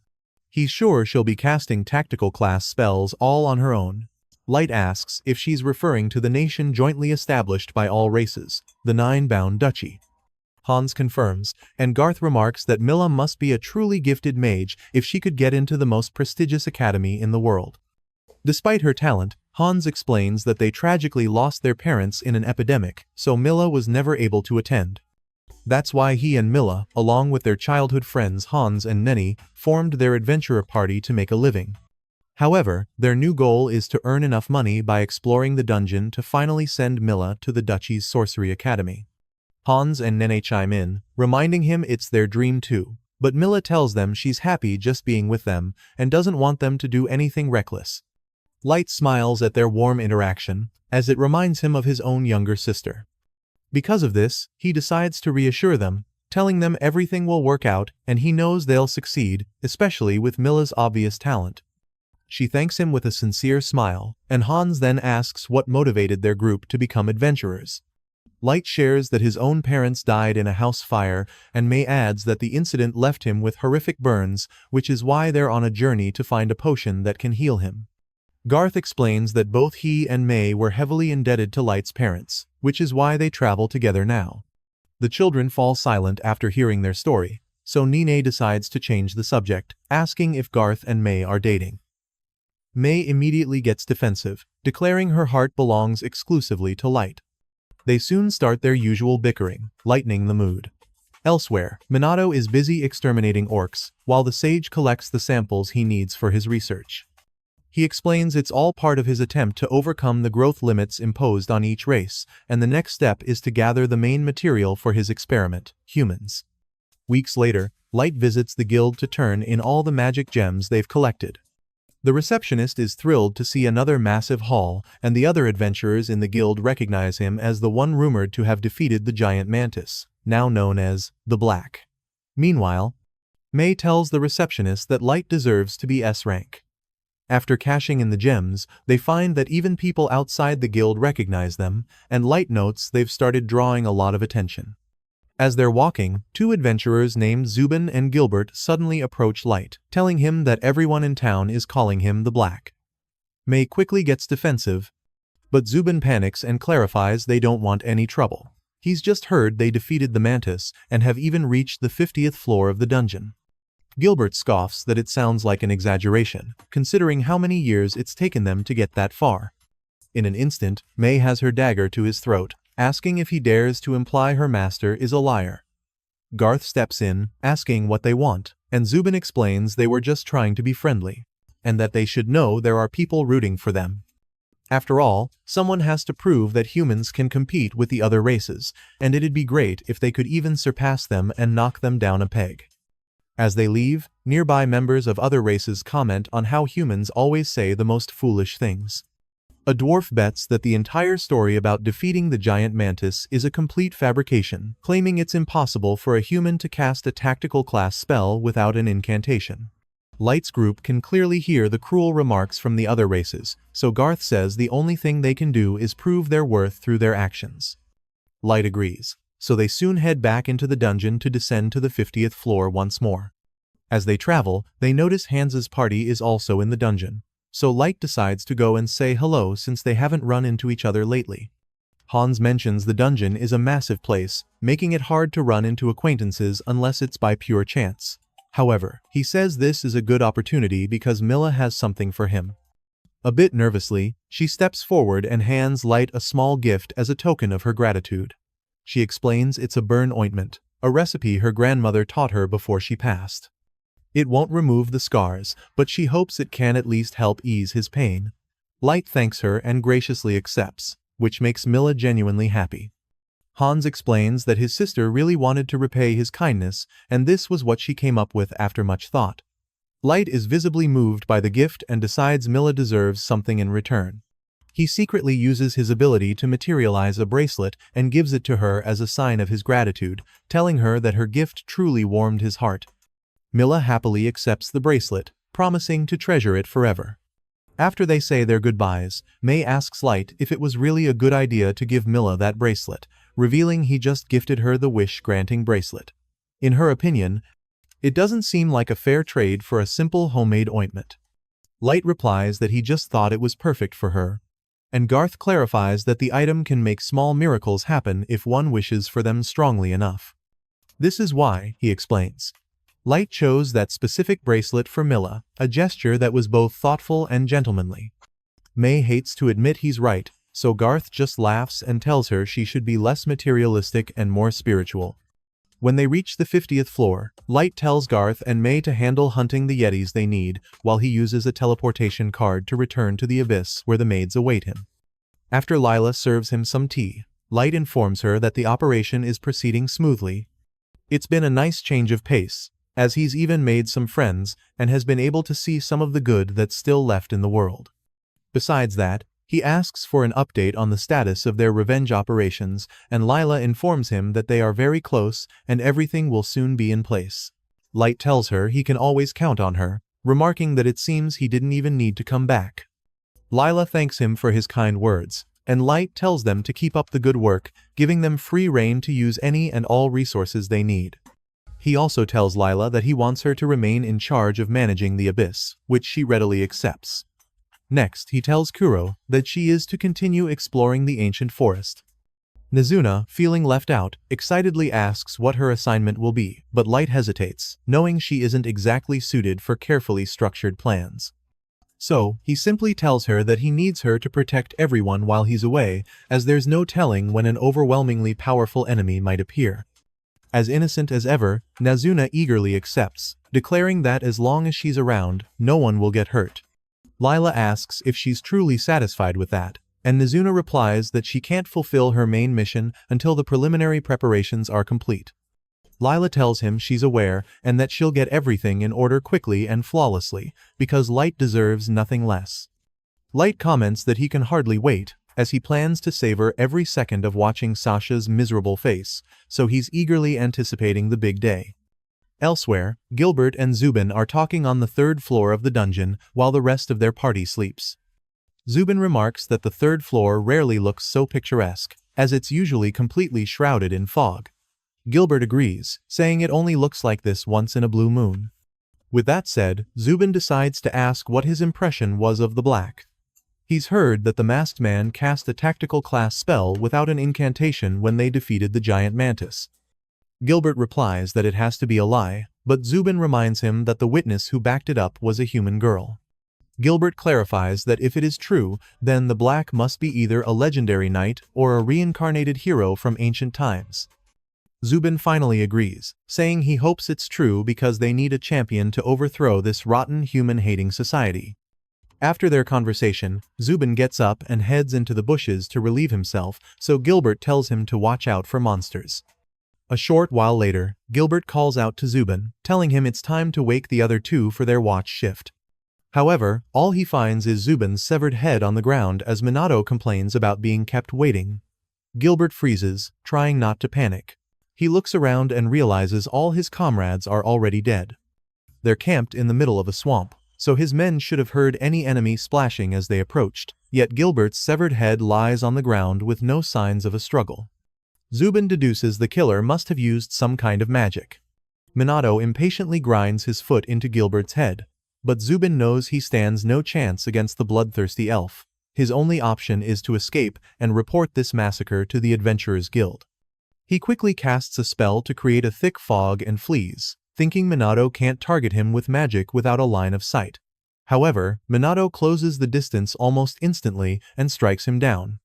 he's sure she'll be casting tactical class spells all on her own. Light asks if she's referring to the nation jointly established by all races, the Nine-Bound Duchy. Hans confirms, and Garth remarks that Milla must be a truly gifted mage if she could get into the most prestigious academy in the world. Despite her talent, Hans explains that they tragically lost their parents in an epidemic, so Milla was never able to attend. That's why he and Milla, along with their childhood friends Hans and Nenny, formed their adventurer party to make a living. However, their new goal is to earn enough money by exploring the dungeon to finally send Milla to the Duchy's Sorcery Academy. Hans and Nenny chime in, reminding him it's their dream too, but Milla tells them she's happy just being with them and doesn't want them to do anything reckless. Light smiles at their warm interaction, as it reminds him of his own younger sister. Because of this, he decides to reassure them, telling them everything will work out and he knows they'll succeed, especially with Milla's obvious talent. She thanks him with a sincere smile, and Hans then asks what motivated their group to become adventurers. Light shares that his own parents died in a house fire, and May adds that the incident left him with horrific burns, which is why they're on a journey to find a potion that can heal him. Garth explains that both he and May were heavily indebted to Light's parents, which is why they travel together now. The children fall silent after hearing their story, so Nine decides to change the subject, asking if Garth and May are dating. May immediately gets defensive, declaring her heart belongs exclusively to Light. They soon start their usual bickering, lightening the mood. Elsewhere, Minato is busy exterminating orcs, while the sage collects the samples he needs for his research. He explains it's all part of his attempt to overcome the growth limits imposed on each race, and the next step is to gather the main material for his experiment, humans. Weeks later, Light visits the guild to turn in all the magic gems they've collected. The receptionist is thrilled to see another massive haul, and the other adventurers in the guild recognize him as the one rumored to have defeated the giant mantis, now known as the Black. Meanwhile, May tells the receptionist that Light deserves to be S rank. After cashing in the gems, they find that even people outside the guild recognize them, and Light notes they've started drawing a lot of attention. As they're walking, two adventurers named Zubin and Gilbert suddenly approach Light, telling him that everyone in town is calling him the Black. May quickly gets defensive, but Zubin panics and clarifies they don't want any trouble. He's just heard they defeated the mantis and have even reached the 50th floor of the dungeon. Gilbert scoffs that it sounds like an exaggeration, considering how many years it's taken them to get that far. In an instant, May has her dagger to his throat, asking if he dares to imply her master is a liar. Garth steps in, asking what they want, and Zubin explains they were just trying to be friendly, and that they should know there are people rooting for them. After all, someone has to prove that humans can compete with the other races, and it'd be great if they could even surpass them and knock them down a peg. As they leave, nearby members of other races comment on how humans always say the most foolish things. A dwarf bets that the entire story about defeating the giant mantis is a complete fabrication, claiming it's impossible for a human to cast a tactical class spell without an incantation. Light's group can clearly hear the cruel remarks from the other races, so Garth says the only thing they can do is prove their worth through their actions. Light agrees, so they soon head back into the dungeon to descend to the 50th floor once more. As they travel, they notice Hans's party is also in the dungeon, so Light decides to go and say hello since they haven't run into each other lately. Hans mentions the dungeon is a massive place, making it hard to run into acquaintances unless it's by pure chance. However, he says this is a good opportunity because Milla has something for him. A bit nervously, she steps forward and hands Light a small gift as a token of her gratitude. She explains it's a burn ointment, a recipe her grandmother taught her before she passed. It won't remove the scars, but she hopes it can at least help ease his pain. Light thanks her and graciously accepts, which makes Milla genuinely happy. Hans explains that his sister really wanted to repay his kindness, and this was what she came up with after much thought. Light is visibly moved by the gift and decides Milla deserves something in return. He secretly uses his ability to materialize a bracelet and gives it to her as a sign of his gratitude, telling her that her gift truly warmed his heart. Milla happily accepts the bracelet, promising to treasure it forever. After they say their goodbyes, May asks Light if it was really a good idea to give Milla that bracelet, revealing he just gifted her the wish-granting bracelet. In her opinion, it doesn't seem like a fair trade for a simple homemade ointment. Light replies that he just thought it was perfect for her, and Garth clarifies that the item can make small miracles happen if one wishes for them strongly enough. This is why, he explains, Light chose that specific bracelet for Milla, a gesture that was both thoughtful and gentlemanly. May hates to admit he's right, so Garth just laughs and tells her she should be less materialistic and more spiritual. When they reach the 50th floor, Light tells Garth and May to handle hunting the Yetis they need, while he uses a teleportation card to return to the abyss where the maids await him. After Lila serves him some tea, Light informs her that the operation is proceeding smoothly. It's been a nice change of pace, as he's even made some friends and has been able to see some of the good that's still left in the world. Besides that, he asks for an update on the status of their revenge operations, and Lila informs him that they are very close and everything will soon be in place. Light tells her he can always count on her, remarking that it seems he didn't even need to come back. Lila thanks him for his kind words, and Light tells them to keep up the good work, giving them free rein to use any and all resources they need. He also tells Lila that he wants her to remain in charge of managing the abyss, which she readily accepts. Next, he tells Kuro that she is to continue exploring the ancient forest. Nezuna, feeling left out, excitedly asks what her assignment will be, but Light hesitates, knowing she isn't exactly suited for carefully structured plans. So, he simply tells her that he needs her to protect everyone while he's away, as there's no telling when an overwhelmingly powerful enemy might appear. As innocent as ever, Nazuna eagerly accepts, declaring that as long as she's around, no one will get hurt. Lila asks if she's truly satisfied with that, and Nazuna replies that she can't fulfill her main mission until the preliminary preparations are complete. Lila tells him she's aware and that she'll get everything in order quickly and flawlessly, because Light deserves nothing less. Light comments that he can hardly wait, as he plans to savor every second of watching Sasha's miserable face, so he's eagerly anticipating the big day. Elsewhere, Gilbert and Zubin are talking on the third floor of the dungeon while the rest of their party sleeps. Zubin remarks that the third floor rarely looks so picturesque, as it's usually completely shrouded in fog. Gilbert agrees, saying it only looks like this once in a blue moon. With that said, Zubin decides to ask what his impression was of the black. He's heard that the masked man cast a tactical class spell without an incantation when they defeated the giant mantis. Gilbert replies that it has to be a lie, but Zubin reminds him that the witness who backed it up was a human girl. Gilbert clarifies that if it is true, then the black must be either a legendary knight or a reincarnated hero from ancient times. Zubin finally agrees, saying he hopes it's true because they need a champion to overthrow this rotten human-hating society. After their conversation, Zubin gets up and heads into the bushes to relieve himself, so Gilbert tells him to watch out for monsters. A short while later, Gilbert calls out to Zubin, telling him it's time to wake the other two for their watch shift. However, all he finds is Zubin's severed head on the ground as Minato complains about being kept waiting. Gilbert freezes, trying not to panic. He looks around and realizes all his comrades are already dead. They're camped in the middle of a swamp, so his men should have heard any enemy splashing as they approached, yet Gilbert's severed head lies on the ground with no signs of a struggle. Zubin deduces the killer must have used some kind of magic. Minato impatiently grinds his foot into Gilbert's head, but Zubin knows he stands no chance against the bloodthirsty elf. His only option is to escape and report this massacre to the Adventurers Guild. He quickly casts a spell to create a thick fog and flees, thinking Minato can't target him with magic without a line of sight. However, Minato closes the distance almost instantly and strikes him down.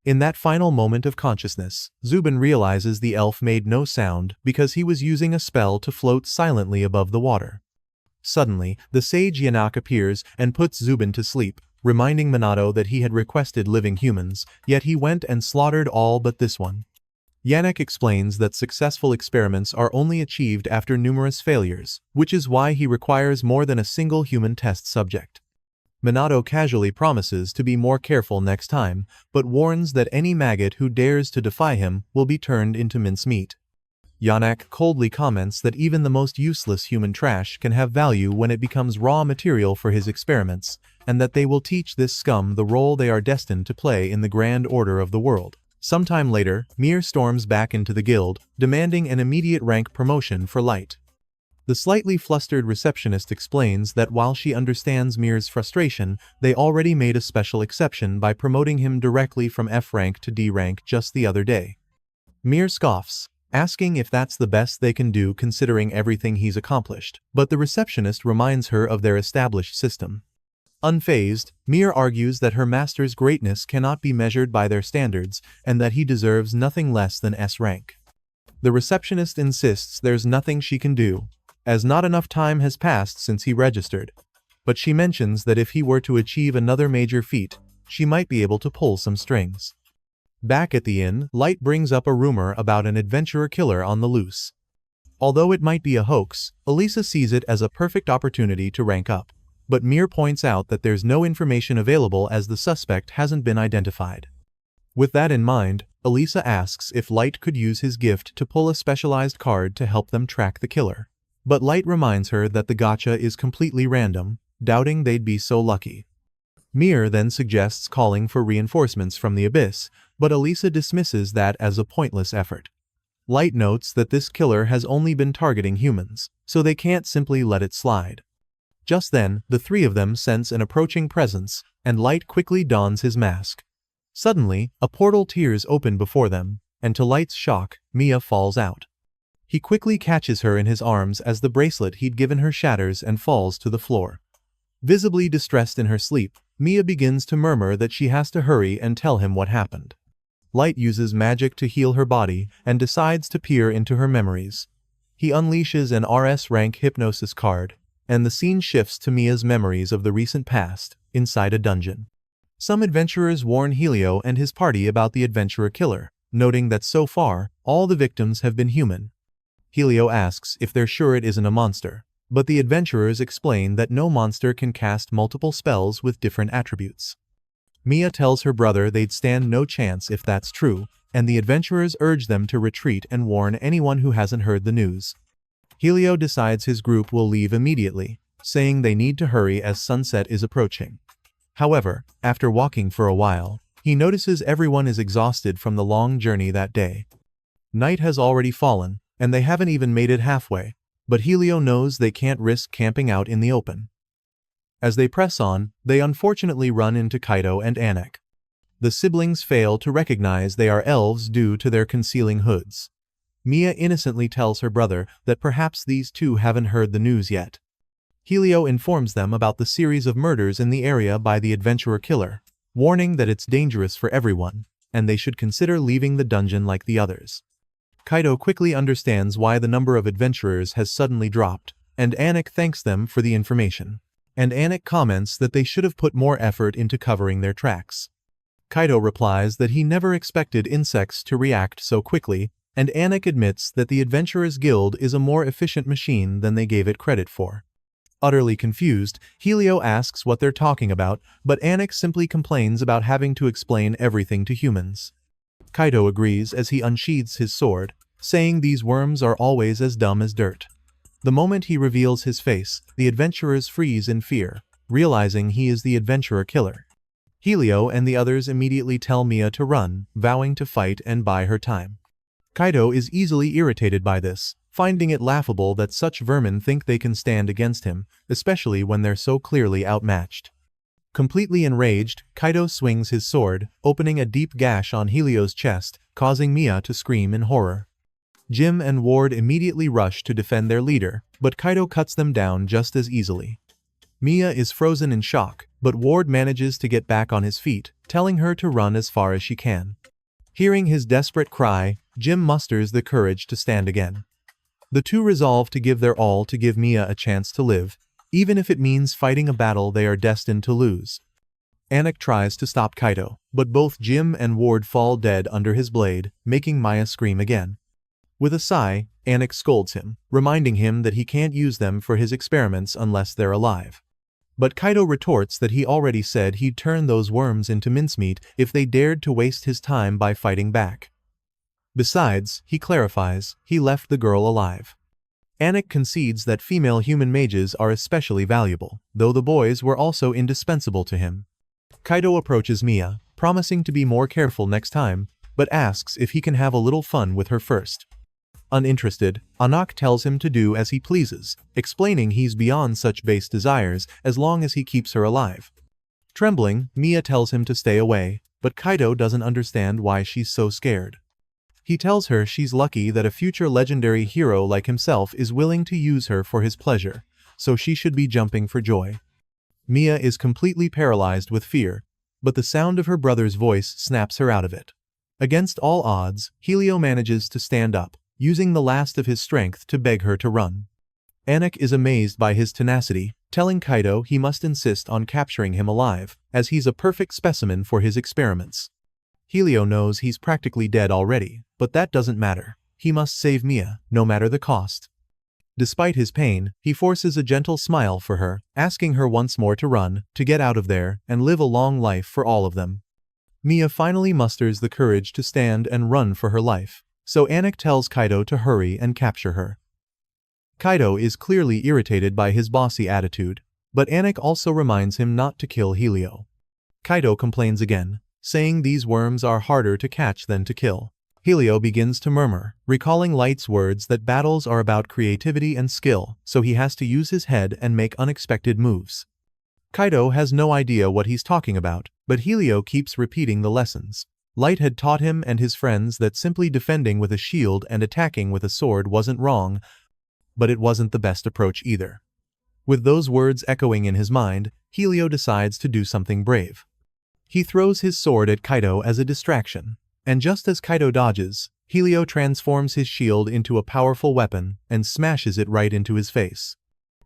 In that final moment of consciousness, Zubin realizes the elf made no sound because he was using a spell to float silently above the water. Suddenly, the sage Yanak appears and puts Zubin to sleep, reminding Minato that he had requested living humans, yet he went and slaughtered all but this one. Yanak explains that successful experiments are only achieved after numerous failures, which is why he requires more than a single human test subject. Minato casually promises to be more careful next time, but warns that any maggot who dares to defy him will be turned into mincemeat. Yanak coldly comments that even the most useless human trash can have value when it becomes raw material for his experiments, and that they will teach this scum the role they are destined to play in the grand order of the world. Sometime later, Mir storms back into the guild, demanding an immediate rank promotion for Light. The slightly flustered receptionist explains that while she understands Mir's frustration, they already made a special exception by promoting him directly from F rank to D rank just the other day. Mir scoffs, asking if that's the best they can do considering everything he's accomplished, but the receptionist reminds her of their established system. Unfazed, Mir argues that her master's greatness cannot be measured by their standards and that he deserves nothing less than S rank. The receptionist insists there's nothing she can do, as not enough time has passed since he registered, but she mentions that if he were to achieve another major feat, she might be able to pull some strings. Back at the inn, Light brings up a rumor about an adventurer killer on the loose. Although it might be a hoax, Elisa sees it as a perfect opportunity to rank up. But Mir points out that there's no information available as the suspect hasn't been identified. With that in mind, Elisa asks if Light could use his gift to pull a specialized card to help them track the killer. But Light reminds her that the gacha is completely random, doubting they'd be so lucky. Mir then suggests calling for reinforcements from the abyss, but Elisa dismisses that as a pointless effort. Light notes that this killer has only been targeting humans, so they can't simply let it slide. Just then, the three of them sense an approaching presence, and Light quickly dons his mask. Suddenly, a portal tears open before them, and to Light's shock, Mia falls out. He quickly catches her in his arms as the bracelet he'd given her shatters and falls to the floor. Visibly distressed in her sleep, Mia begins to murmur that she has to hurry and tell him what happened. Light uses magic to heal her body and decides to peer into her memories. He unleashes an RS rank hypnosis card, and the scene shifts to Mia's memories of the recent past, inside a dungeon. Some adventurers warn Helio and his party about the adventurer killer, noting that so far, all the victims have been human. Helio asks if they're sure it isn't a monster, but the adventurers explain that no monster can cast multiple spells with different attributes. Mia tells her brother they'd stand no chance if that's true, and the adventurers urge them to retreat and warn anyone who hasn't heard the news. Helio decides his group will leave immediately, saying they need to hurry as sunset is approaching. However, after walking for a while, he notices everyone is exhausted from the long journey that day. Night has already fallen, and they haven't even made it halfway, but Helio knows they can't risk camping out in the open. As they press on, they unfortunately run into Kaido and Anak. The siblings fail to recognize they are elves due to their concealing hoods. Mia innocently tells her brother that perhaps these two haven't heard the news yet. Helio informs them about the series of murders in the area by the adventurer killer, warning that it's dangerous for everyone, and they should consider leaving the dungeon like the others. Kaido quickly understands why the number of adventurers has suddenly dropped, and Anak thanks them for the information. And Anak comments that they should have put more effort into covering their tracks. Kaido replies that he never expected insects to react so quickly, and Anak admits that the Adventurers Guild is a more efficient machine than they gave it credit for. Utterly confused, Helio asks what they're talking about, but Anak simply complains about having to explain everything to humans. Kaido agrees as he unsheathes his sword, saying these worms are always as dumb as dirt. The moment he reveals his face, the adventurers freeze in fear, realizing he is the adventurer killer. Helio and the others immediately tell Mia to run, vowing to fight and buy her time. Kaido is easily irritated by this, finding it laughable that such vermin think they can stand against him, especially when they're so clearly outmatched. Completely enraged, Kaido swings his sword, opening a deep gash on Helio's chest, causing Mia to scream in horror. Jim and Ward immediately rush to defend their leader, but Kaido cuts them down just as easily. Mia is frozen in shock, but Ward manages to get back on his feet, telling her to run as far as she can. Hearing his desperate cry, Jim musters the courage to stand again. The two resolve to give their all to give Mia a chance to live, even if it means fighting a battle they are destined to lose. Anak tries to stop Kaido, but both Jim and Ward fall dead under his blade, making Mia scream again. With a sigh, Anak scolds him, reminding him that he can't use them for his experiments unless they're alive. But Kaido retorts that he already said he'd turn those worms into mincemeat if they dared to waste his time by fighting back. Besides, he clarifies, he left the girl alive. Anak concedes that female human mages are especially valuable, though the boys were also indispensable to him. Kaido approaches Mia, promising to be more careful next time, but asks if he can have a little fun with her first. Uninterested, Anak tells him to do as he pleases, explaining he's beyond such base desires as long as he keeps her alive. Trembling, Mia tells him to stay away, but Kaido doesn't understand why she's so scared. He tells her she's lucky that a future legendary hero like himself is willing to use her for his pleasure, so she should be jumping for joy. Mia is completely paralyzed with fear, but the sound of her brother's voice snaps her out of it. Against all odds, Helio manages to stand up, using the last of his strength to beg her to run. Anak is amazed by his tenacity, telling Kaido he must insist on capturing him alive, as he's a perfect specimen for his experiments. Helio knows he's practically dead already, but that doesn't matter. He must save Mia, no matter the cost. Despite his pain, he forces a gentle smile for her, asking her once more to run, to get out of there, and live a long life for all of them. Mia finally musters the courage to stand and run for her life, so Anak tells Kaido to hurry and capture her. Kaido is clearly irritated by his bossy attitude, but Anak also reminds him not to kill Helio. Kaido complains again, saying these worms are harder to catch than to kill. Helio begins to murmur, recalling Light's words that battles are about creativity and skill, so he has to use his head and make unexpected moves. Kaido has no idea what he's talking about, but Helio keeps repeating the lessons. Light had taught him and his friends that simply defending with a shield and attacking with a sword wasn't wrong, but it wasn't the best approach either. With those words echoing in his mind, Helio decides to do something brave. He throws his sword at Kaido as a distraction, and just as Kaido dodges, Helio transforms his shield into a powerful weapon and smashes it right into his face.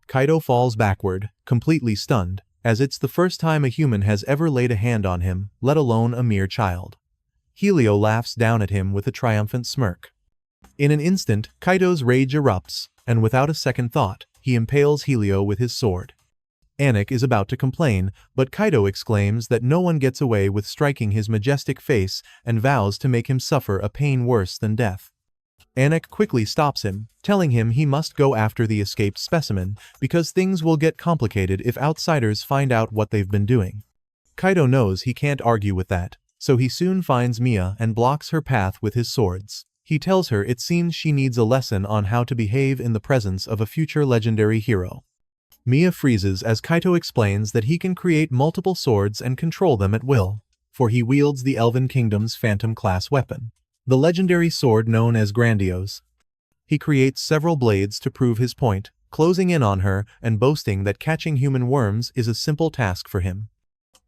Kaido falls backward, completely stunned, as it's the first time a human has ever laid a hand on him, let alone a mere child. Helio laughs down at him with a triumphant smirk. In an instant, Kaido's rage erupts, and without a second thought, he impales Helio with his sword. Anik is about to complain, but Kaido exclaims that no one gets away with striking his majestic face and vows to make him suffer a pain worse than death. Anik quickly stops him, telling him he must go after the escaped specimen because things will get complicated if outsiders find out what they've been doing. Kaido knows he can't argue with that, so he soon finds Mia and blocks her path with his swords. He tells her it seems she needs a lesson on how to behave in the presence of a future legendary hero. Mia freezes as Kaido explains that he can create multiple swords and control them at will, for he wields the Elven Kingdom's Phantom-class weapon, the legendary sword known as Grandiose. He creates several blades to prove his point, closing in on her and boasting that catching human worms is a simple task for him.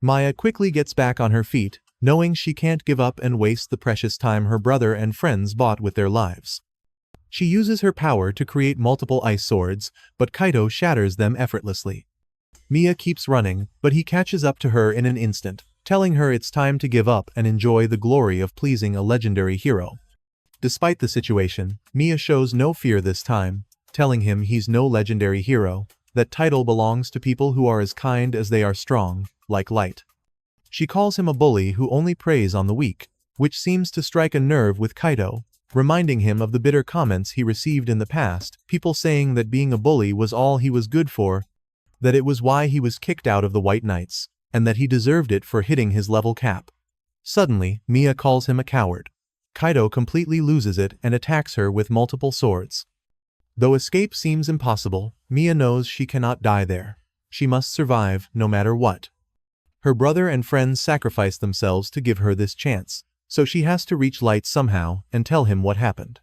Maya quickly gets back on her feet, knowing she can't give up and waste the precious time her brother and friends bought with their lives. She uses her power to create multiple ice swords, but Kaido shatters them effortlessly. Mia keeps running, but he catches up to her in an instant, telling her it's time to give up and enjoy the glory of pleasing a legendary hero. Despite the situation, Mia shows no fear this time, telling him he's no legendary hero, that title belongs to people who are as kind as they are strong, like Light. She calls him a bully who only preys on the weak, which seems to strike a nerve with Kaido, reminding him of the bitter comments he received in the past, people saying that being a bully was all he was good for, that it was why he was kicked out of the White Knights, and that he deserved it for hitting his level cap. Suddenly, Mia calls him a coward. Kaido completely loses it and attacks her with multiple swords. Though escape seems impossible, Mia knows she cannot die there. She must survive, no matter what. Her brother and friends sacrifice themselves to give her this chance, so she has to reach Light somehow and tell him what happened.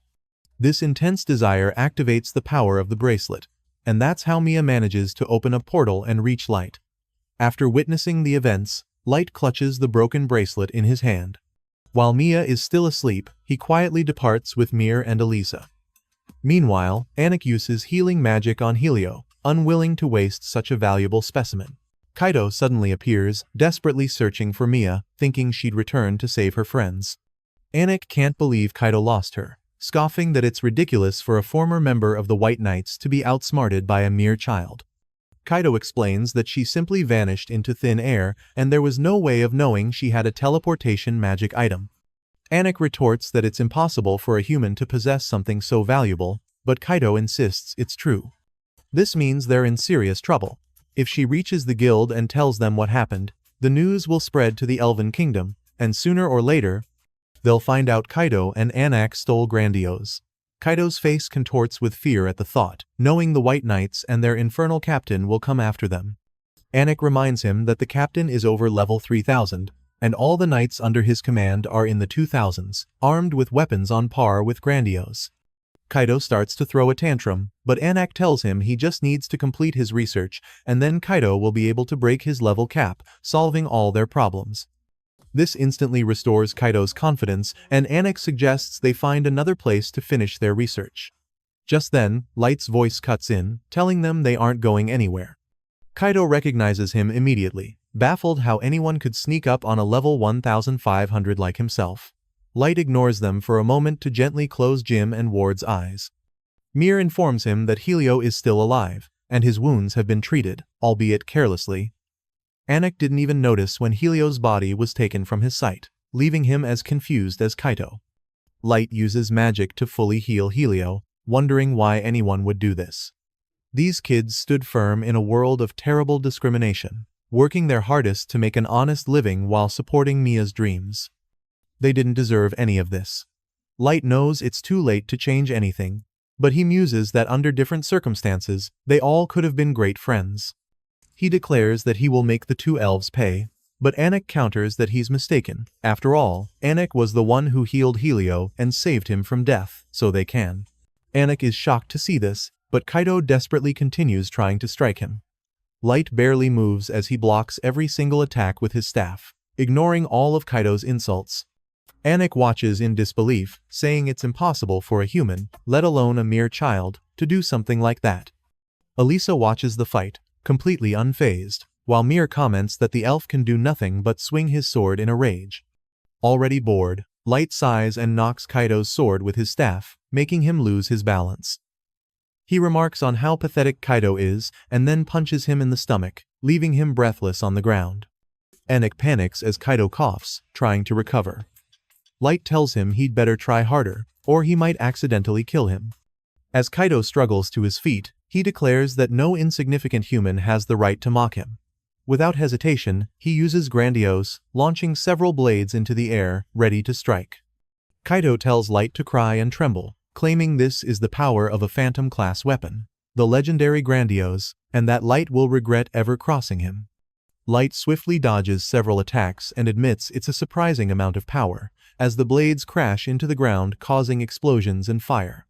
This intense desire activates the power of the bracelet, and that's how Mia manages to open a portal and reach Light. After witnessing the events, Light clutches the broken bracelet in his hand. While Mia is still asleep, he quietly departs with Mir and Elisa. Meanwhile, Anik uses healing magic on Helio, unwilling to waste such a valuable specimen. Kaido suddenly appears, desperately searching for Mia, thinking she'd return to save her friends. Anik can't believe Kaido lost her, scoffing that it's ridiculous for a former member of the White Knights to be outsmarted by a mere child. Kaido explains that she simply vanished into thin air and there was no way of knowing she had a teleportation magic item. Anik retorts that it's impossible for a human to possess something so valuable, but Kaido insists it's true. This means they're in serious trouble. If she reaches the guild and tells them what happened, the news will spread to the Elven Kingdom, and sooner or later, they'll find out Kaido and Anak stole Grandiose. Kaido's face contorts with fear at the thought, knowing the White Knights and their infernal captain will come after them. Anak reminds him that the captain is over level 3000, and all the knights under his command are in the 2000s, armed with weapons on par with Grandiose. Kaido starts to throw a tantrum, but Anak tells him he just needs to complete his research, and then Kaido will be able to break his level cap, solving all their problems. This instantly restores Kaido's confidence, and Anak suggests they find another place to finish their research. Just then, Light's voice cuts in, telling them they aren't going anywhere. Kaido recognizes him immediately, baffled how anyone could sneak up on a level 1500 like himself. Light ignores them for a moment to gently close Jim and Ward's eyes. Mir informs him that Helio is still alive, and his wounds have been treated, albeit carelessly. Anak didn't even notice when Helio's body was taken from his sight, leaving him as confused as Kaido. Light uses magic to fully heal Helio, wondering why anyone would do this. These kids stood firm in a world of terrible discrimination, working their hardest to make an honest living while supporting Mia's dreams. They didn't deserve any of this. Light knows it's too late to change anything, but he muses that under different circumstances, they all could have been great friends. He declares that he will make the two elves pay, but Anak counters that he's mistaken. After all, Anak was the one who healed Helio and saved him from death, so they can. Anak is shocked to see this, but Kaido desperately continues trying to strike him. Light barely moves as he blocks every single attack with his staff, ignoring all of Kaido's insults. Anik watches in disbelief, saying it's impossible for a human, let alone a mere child, to do something like that. Elisa watches the fight, completely unfazed, while Mir comments that the elf can do nothing but swing his sword in a rage. Already bored, Light sighs and knocks Kaido's sword with his staff, making him lose his balance. He remarks on how pathetic Kaido is and then punches him in the stomach, leaving him breathless on the ground. Anik panics as Kaido coughs, trying to recover. Light tells him he'd better try harder, or he might accidentally kill him. As Kaido struggles to his feet, he declares that no insignificant human has the right to mock him. Without hesitation, he uses Grandiose, launching several blades into the air, ready to strike. Kaido tells Light to cry and tremble, claiming this is the power of a Phantom-class weapon, the legendary Grandiose, and that Light will regret ever crossing him. Light swiftly dodges several attacks and admits it's a surprising amount of power, as the blades crash into the ground causing explosions and fire.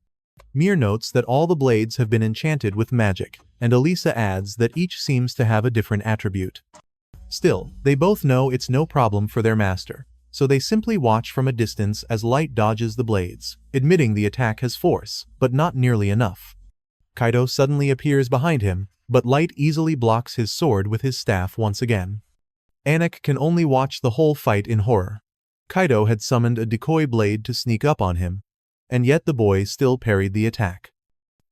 Mir notes that all the blades have been enchanted with magic, and Elisa adds that each seems to have a different attribute. Still, they both know it's no problem for their master, so they simply watch from a distance as Light dodges the blades, admitting the attack has force, but not nearly enough. Kaido suddenly appears behind him, but Light easily blocks his sword with his staff once again. Anik can only watch the whole fight in horror. Kaido had summoned a decoy blade to sneak up on him, and yet the boy still parried the attack.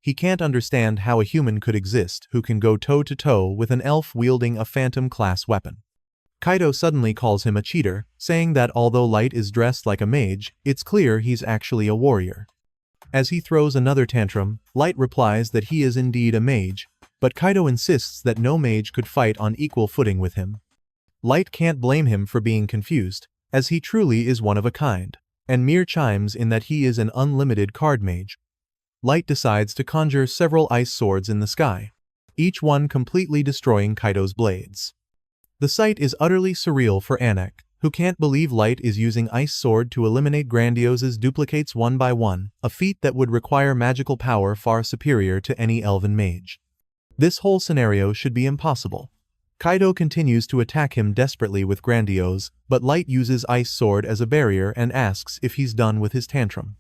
He can't understand how a human could exist who can go toe-to-toe with an elf wielding a Phantom-class weapon. Kaido suddenly calls him a cheater, saying that although Light is dressed like a mage, it's clear he's actually a warrior. As he throws another tantrum, Light replies that he is indeed a mage, but Kaido insists that no mage could fight on equal footing with him. Light can't blame him for being confused, as he truly is one of a kind, and Mir chimes in that he is an unlimited card mage. Light decides to conjure several ice swords in the sky, each one completely destroying Kaido's blades. The sight is utterly surreal for Anik, who can't believe Light is using Ice Sword to eliminate Grandiose's duplicates one by one, a feat that would require magical power far superior to any elven mage. This whole scenario should be impossible. Kaido continues to attack him desperately with Grandiose, but Light uses Ice Sword as a barrier and asks if he's done with his tantrum.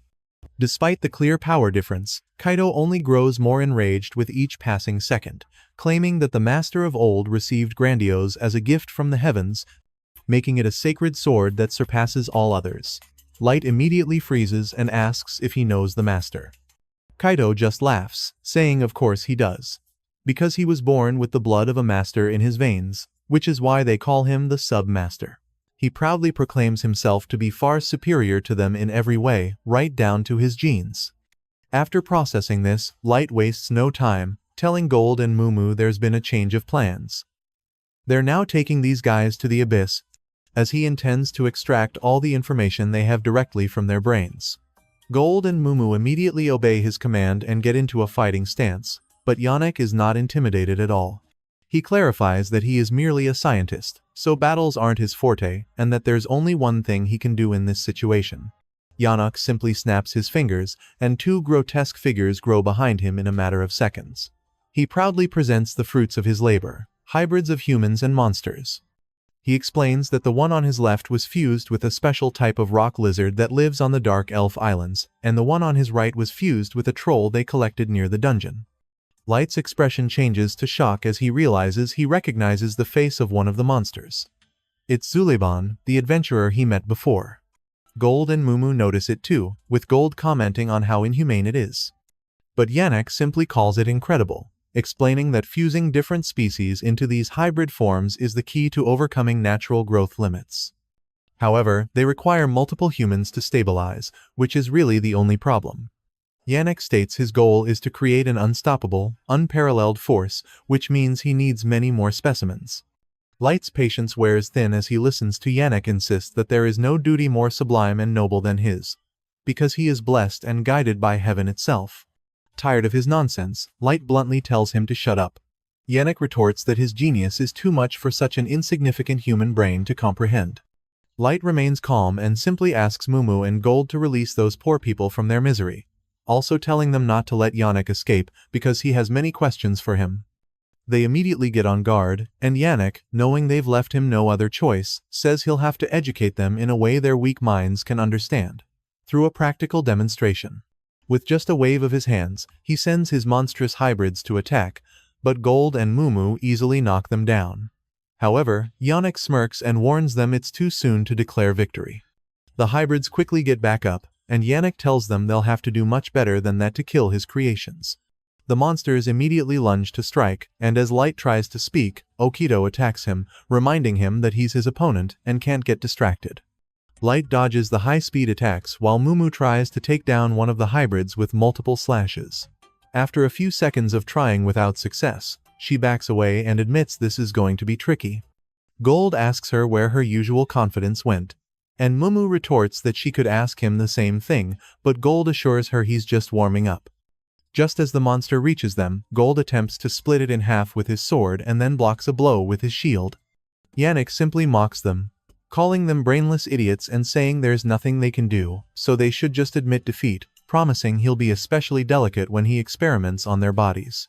Despite the clear power difference, Kaido only grows more enraged with each passing second, claiming that the Master of Old received Grandiose as a gift from the heavens, making it a sacred sword that surpasses all others. Light immediately freezes and asks if he knows the Master. Kaido just laughs, saying of course he does, because he was born with the blood of a master in his veins, which is why they call him the Sub-Master. He proudly proclaims himself to be far superior to them in every way, right down to his genes. After processing this, Light wastes no time, telling Gold and Mumu there's been a change of plans. They're now taking these guys to the abyss, as he intends to extract all the information they have directly from their brains. Gold and Mumu immediately obey his command and get into a fighting stance, but Yannick is not intimidated at all. He clarifies that he is merely a scientist, so battles aren't his forte, and that there's only one thing he can do in this situation. Yannick simply snaps his fingers, and two grotesque figures grow behind him in a matter of seconds. He proudly presents the fruits of his labor, hybrids of humans and monsters. He explains that the one on his left was fused with a special type of rock lizard that lives on the Dark Elf Islands, and the one on his right was fused with a troll they collected near the dungeon. Light's expression changes to shock as he realizes he recognizes the face of one of the monsters. It's Zuleban, the adventurer he met before. Gold and Mumu notice it too, with Gold commenting on how inhumane it is. But Yannick simply calls it incredible, explaining that fusing different species into these hybrid forms is the key to overcoming natural growth limits. However, they require multiple humans to stabilize, which is really the only problem. Yannick states his goal is to create an unstoppable, unparalleled force, which means he needs many more specimens. Light's patience wears thin as he listens to Yannick insist that there is no duty more sublime and noble than his, because he is blessed and guided by heaven itself. Tired of his nonsense, Light bluntly tells him to shut up. Yannick retorts that his genius is too much for such an insignificant human brain to comprehend. Light remains calm and simply asks Mumu and Gold to release those poor people from their misery. also telling them not to let Yannick escape because he has many questions for him. They immediately get on guard, and Yannick, knowing they've left him no other choice, says he'll have to educate them in a way their weak minds can understand. Through a practical demonstration. With just a wave of his hands, he sends his monstrous hybrids to attack, but Gold and Mumu easily knock them down. However, Yannick smirks and warns them it's too soon to declare victory. The hybrids quickly get back up, and Yannick tells them they'll have to do much better than that to kill his creations. The monsters immediately lunge to strike, and as Light tries to speak, Okido attacks him, reminding him that he's his opponent and can't get distracted. Light dodges the high-speed attacks while Mumu tries to take down one of the hybrids with multiple slashes. After a few seconds of trying without success, she backs away and admits this is going to be tricky. Gold asks her where her usual confidence went, and Mumu retorts that she could ask him the same thing, but Gold assures her he's just warming up. Just as the monster reaches them, Gold attempts to split it in half with his sword and then blocks a blow with his shield. Yannick simply mocks them, calling them brainless idiots and saying there's nothing they can do, so they should just admit defeat, promising he'll be especially delicate when he experiments on their bodies.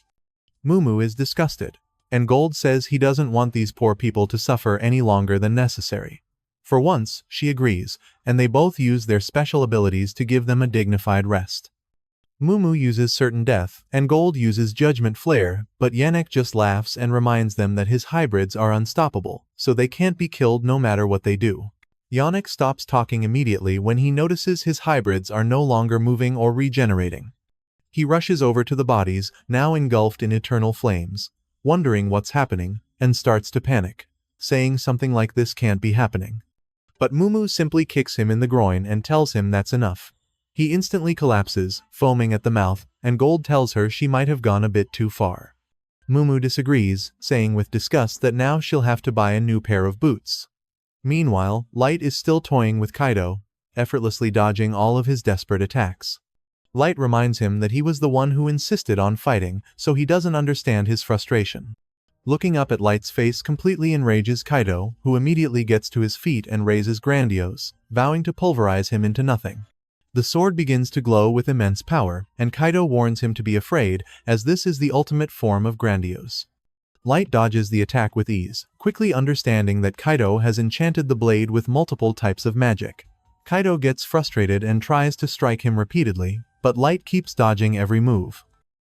Mumu is disgusted, and Gold says he doesn't want these poor people to suffer any longer than necessary. For once, she agrees, and they both use their special abilities to give them a dignified rest. Mumu uses certain death, and Gold uses judgment flare, but Yannick just laughs and reminds them that his hybrids are unstoppable, so they can't be killed no matter what they do. Yannick stops talking immediately when he notices his hybrids are no longer moving or regenerating. He rushes over to the bodies, now engulfed in eternal flames, wondering what's happening, and starts to panic, saying something like this can't be happening. But Mumu simply kicks him in the groin and tells him that's enough. He instantly collapses, foaming at the mouth, and Gold tells her she might have gone a bit too far. Mumu disagrees, saying with disgust that now she'll have to buy a new pair of boots. Meanwhile, Light is still toying with Kaido, effortlessly dodging all of his desperate attacks. Light reminds him that he was the one who insisted on fighting, so he doesn't understand his frustration. Looking up at Light's face completely enrages Kaido, who immediately gets to his feet and raises Grandiose, vowing to pulverize him into nothing. The sword begins to glow with immense power, and Kaido warns him to be afraid, as this is the ultimate form of Grandiose. Light dodges the attack with ease, quickly understanding that Kaido has enchanted the blade with multiple types of magic. Kaido gets frustrated and tries to strike him repeatedly, but Light keeps dodging every move.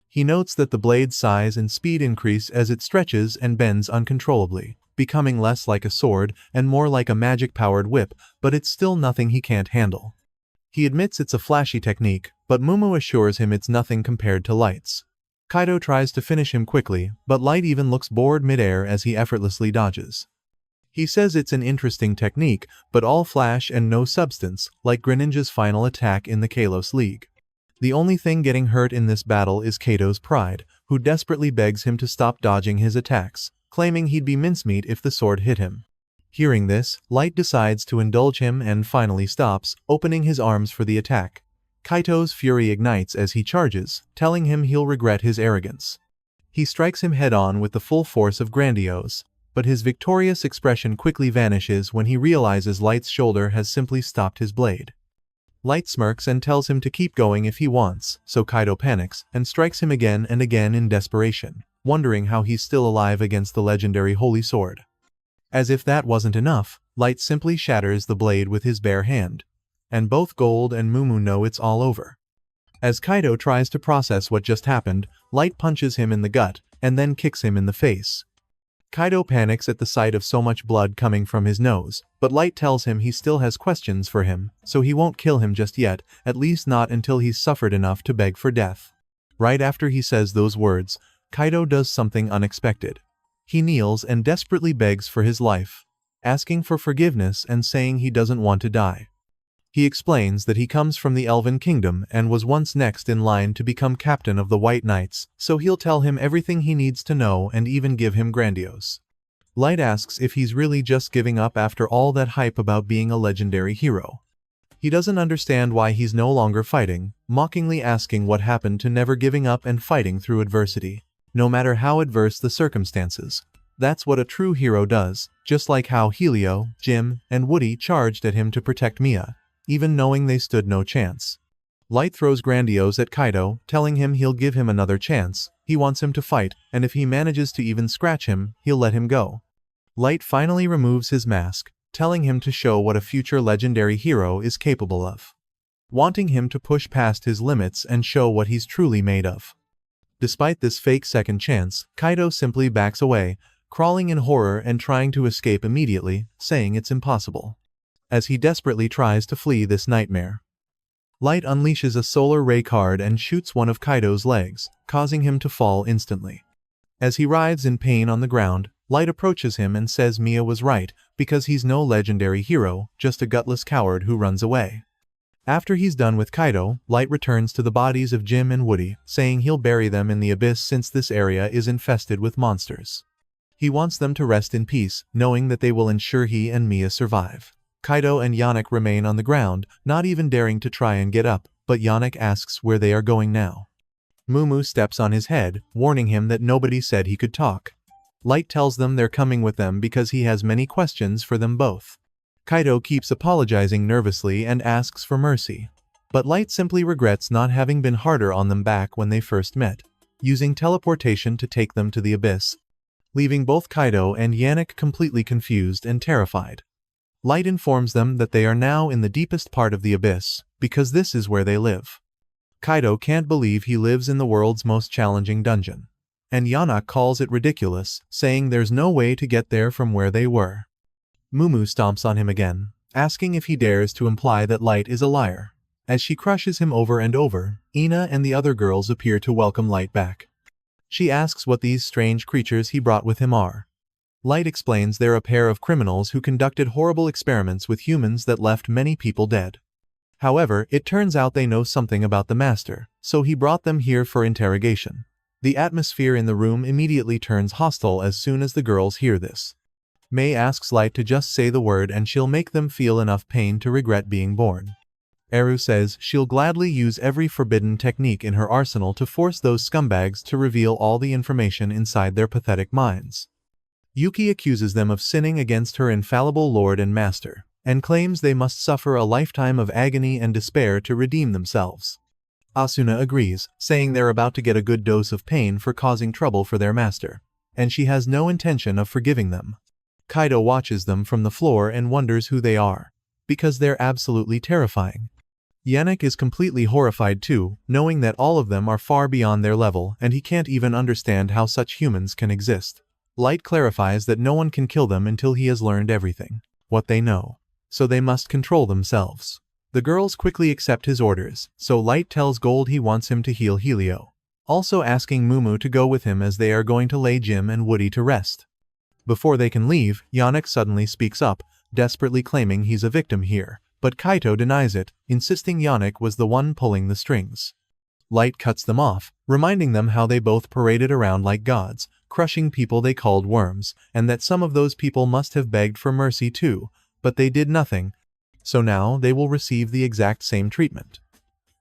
He notes that the blade's size and speed increase as it stretches and bends uncontrollably, becoming less like a sword and more like a magic-powered whip, but it's still nothing he can't handle. He admits it's a flashy technique, but Mumu assures him it's nothing compared to Light's. Kaido tries to finish him quickly, but Light even looks bored midair as he effortlessly dodges. He says it's an interesting technique, but all flash and no substance, like Greninja's final attack in the Kalos League. The only thing getting hurt in this battle is Kaido's pride, who desperately begs him to stop dodging his attacks, claiming he'd be mincemeat if the sword hit him. Hearing this, Light decides to indulge him and finally stops, opening his arms for the attack. Kaito's fury ignites as he charges, telling him he'll regret his arrogance. He strikes him head-on with the full force of Grandiose, but his victorious expression quickly vanishes when he realizes Light's shoulder has simply stopped his blade. Light smirks and tells him to keep going if he wants, so Kaido panics and strikes him again and again in desperation, wondering how he's still alive against the legendary Holy Sword. As if that wasn't enough, Light simply shatters the blade with his bare hand, and both Gold and Mumu know it's all over. As Kaido tries to process what just happened, Light punches him in the gut, and then kicks him in the face. Kaido panics at the sight of so much blood coming from his nose, but Light tells him he still has questions for him, so he won't kill him just yet, at least not until he's suffered enough to beg for death. Right after he says those words, Kaido does something unexpected. He kneels and desperately begs for his life, asking for forgiveness and saying he doesn't want to die. He explains that he comes from the Elven Kingdom and was once next in line to become captain of the White Knights, so he'll tell him everything he needs to know and even give him Grandiose. Light asks if he's really just giving up after all that hype about being a legendary hero. He doesn't understand why he's no longer fighting, mockingly asking what happened to never giving up and fighting through adversity. No matter how adverse the circumstances. That's what a true hero does, just like how Helio, Jim, and Woody charged at him to protect Mia, even knowing they stood no chance. Light throws Grandiose at Kaido, telling him he'll give him another chance. He wants him to fight, and if he manages to even scratch him, he'll let him go. Light finally removes his mask, telling him to show what a future legendary hero is capable of, wanting him to push past his limits and show what he's truly made of. Despite this fake second chance, Kaido simply backs away, crawling in horror and trying to escape immediately, saying it's impossible, as he desperately tries to flee this nightmare. Light unleashes a solar ray card and shoots one of Kaido's legs, causing him to fall instantly. As he writhes in pain on the ground, Light approaches him and says Mia was right, because he's no legendary hero, just a gutless coward who runs away. After he's done with Kaido, Light returns to the bodies of Jim and Woody, saying he'll bury them in the abyss since this area is infested with monsters. He wants them to rest in peace, knowing that they will ensure he and Mia survive. Kaido and Yannick remain on the ground, not even daring to try and get up, but Yannick asks where they are going now. Mumu steps on his head, warning him that nobody said he could talk. Light tells them they're coming with them because he has many questions for them both. Kaido keeps apologizing nervously and asks for mercy, but Light simply regrets not having been harder on them back when they first met, using teleportation to take them to the abyss, leaving both Kaido and Yannick completely confused and terrified. Light informs them that they are now in the deepest part of the abyss, because this is where they live. Kaido can't believe he lives in the world's most challenging dungeon, and Yannick calls it ridiculous, saying there's no way to get there from where they were. Mumu stomps on him again, asking if he dares to imply that Light is a liar. As she crushes him over and over, Ina and the other girls appear to welcome Light back. She asks what these strange creatures he brought with him are. Light explains they're a pair of criminals who conducted horrible experiments with humans that left many people dead. However, it turns out they know something about the Master, so he brought them here for interrogation. The atmosphere in the room immediately turns hostile as soon as the girls hear this. May asks Light to just say the word and she'll make them feel enough pain to regret being born. Eru says she'll gladly use every forbidden technique in her arsenal to force those scumbags to reveal all the information inside their pathetic minds. Yuki accuses them of sinning against her infallible Lord and Master, and claims they must suffer a lifetime of agony and despair to redeem themselves. Asuna agrees, saying they're about to get a good dose of pain for causing trouble for their master, and she has no intention of forgiving them. Kaido watches them from the floor and wonders who they are, because they're absolutely terrifying. Yannick is completely horrified too, knowing that all of them are far beyond their level and he can't even understand how such humans can exist. Light clarifies that no one can kill them until he has learned everything, what they know, so they must control themselves. The girls quickly accept his orders, so Light tells Gold he wants him to heal Helio, also asking Mumu to go with him as they are going to lay Jim and Woody to rest. Before they can leave, Yannick suddenly speaks up, desperately claiming he's a victim here, but Kaito denies it, insisting Yannick was the one pulling the strings. Light cuts them off, reminding them how they both paraded around like gods, crushing people they called worms, and that some of those people must have begged for mercy too, but they did nothing, so now they will receive the exact same treatment.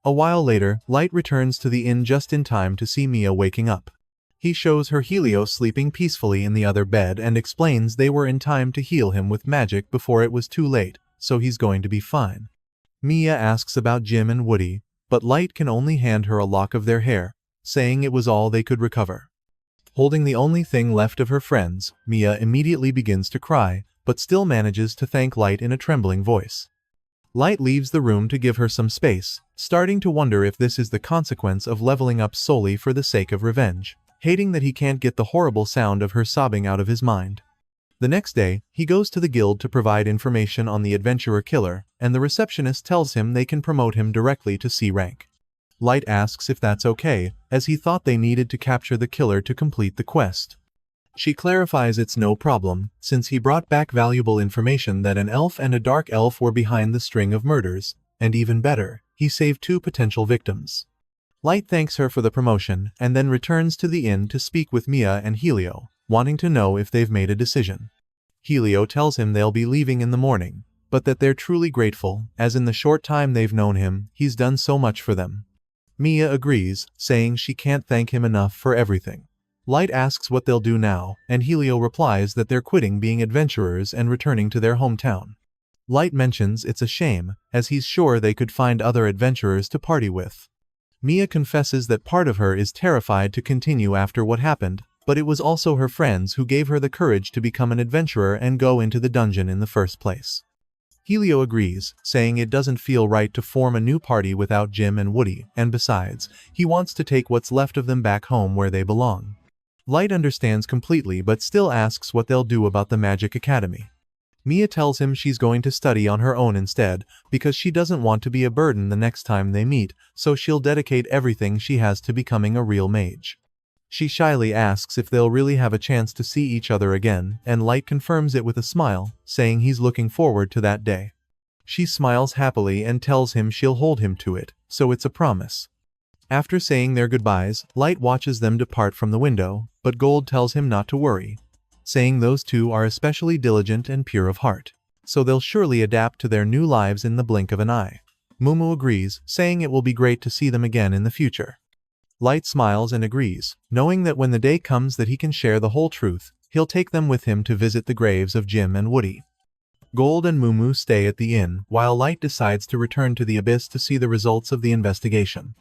A while later, Light returns to the inn just in time to see Mia waking up. He shows her Helio sleeping peacefully in the other bed and explains they were in time to heal him with magic before it was too late, so he's going to be fine. Mia asks about Jim and Woody, but Light can only hand her a lock of their hair, saying it was all they could recover. Holding the only thing left of her friends, Mia immediately begins to cry, but still manages to thank Light in a trembling voice. Light leaves the room to give her some space, starting to wonder if this is the consequence of leveling up solely for the sake of revenge, hating that he can't get the horrible sound of her sobbing out of his mind. The next day, he goes to the guild to provide information on the adventurer killer, and the receptionist tells him they can promote him directly to C rank. Light asks if that's okay, as he thought they needed to capture the killer to complete the quest. She clarifies it's no problem, since he brought back valuable information that an elf and a dark elf were behind the string of murders, and even better, he saved 2 potential victims. Light thanks her for the promotion, and then returns to the inn to speak with Mia and Helio, wanting to know if they've made a decision. Helio tells him they'll be leaving in the morning, but that they're truly grateful, as in the short time they've known him, he's done so much for them. Mia agrees, saying she can't thank him enough for everything. Light asks what they'll do now, and Helio replies that they're quitting being adventurers and returning to their hometown. Light mentions it's a shame, as he's sure they could find other adventurers to party with. Mia confesses that part of her is terrified to continue after what happened, but it was also her friends who gave her the courage to become an adventurer and go into the dungeon in the first place. Helio agrees, saying it doesn't feel right to form a new party without Jim and Woody, and besides, he wants to take what's left of them back home where they belong. Light understands completely but still asks what they'll do about the Magic Academy. Mia tells him she's going to study on her own instead, because she doesn't want to be a burden the next time they meet, so she'll dedicate everything she has to becoming a real mage. She shyly asks if they'll really have a chance to see each other again, and Light confirms it with a smile, saying he's looking forward to that day. She smiles happily and tells him she'll hold him to it, so it's a promise. After saying their goodbyes, Light watches them depart from the window, but Gold tells him not to worry, saying those two are especially diligent and pure of heart, so they'll surely adapt to their new lives in the blink of an eye. Mumu agrees, saying it will be great to see them again in the future. Light smiles and agrees, knowing that when the day comes that he can share the whole truth, he'll take them with him to visit the graves of Jim and Woody. Gold and Mumu stay at the inn, while Light decides to return to the abyss to see the results of the investigation.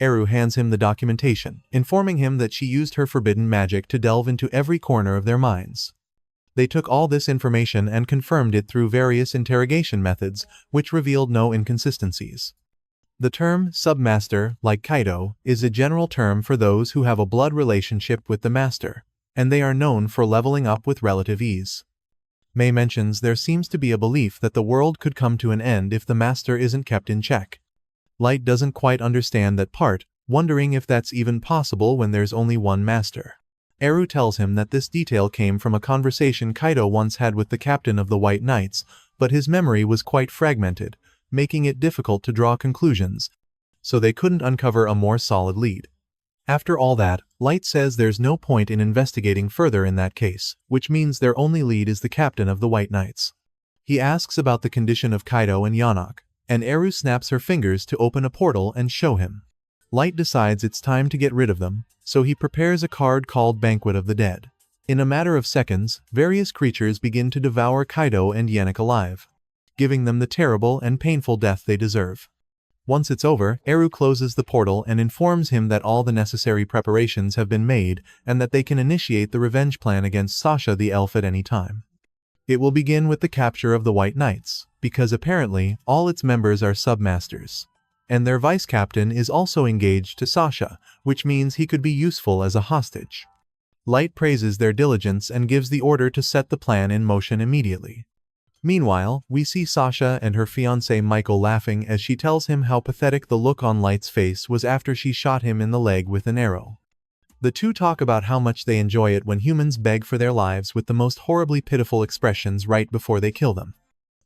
Eru hands him the documentation, informing him that she used her forbidden magic to delve into every corner of their minds. They took all this information and confirmed it through various interrogation methods, which revealed no inconsistencies. The term submaster, like Kaido, is a general term for those who have a blood relationship with the master, and they are known for leveling up with relative ease. May mentions there seems to be a belief that the world could come to an end if the master isn't kept in check. Light doesn't quite understand that part, wondering if that's even possible when there's only one master. Eru tells him that this detail came from a conversation Kaido once had with the captain of the White Knights, but his memory was quite fragmented, making it difficult to draw conclusions, so they couldn't uncover a more solid lead. After all that, Light says there's no point in investigating further in that case, which means their only lead is the captain of the White Knights. He asks about the condition of Kaido and Yanok, and Eru snaps her fingers to open a portal and show him. Light decides it's time to get rid of them, so he prepares a card called Banquet of the Dead. In a matter of seconds, various creatures begin to devour Kaido and Yannick alive, giving them the terrible and painful death they deserve. Once it's over, Eru closes the portal and informs him that all the necessary preparations have been made and that they can initiate the revenge plan against Sasha the elf at any time. It will begin with the capture of the White Knights, because apparently all its members are submasters. And their vice-captain is also engaged to Sasha, which means he could be useful as a hostage. Light praises their diligence and gives the order to set the plan in motion immediately. Meanwhile, we see Sasha and her fiancé Michael laughing as she tells him how pathetic the look on Light's face was after she shot him in the leg with an arrow. The two talk about how much they enjoy it when humans beg for their lives with the most horribly pitiful expressions right before they kill them.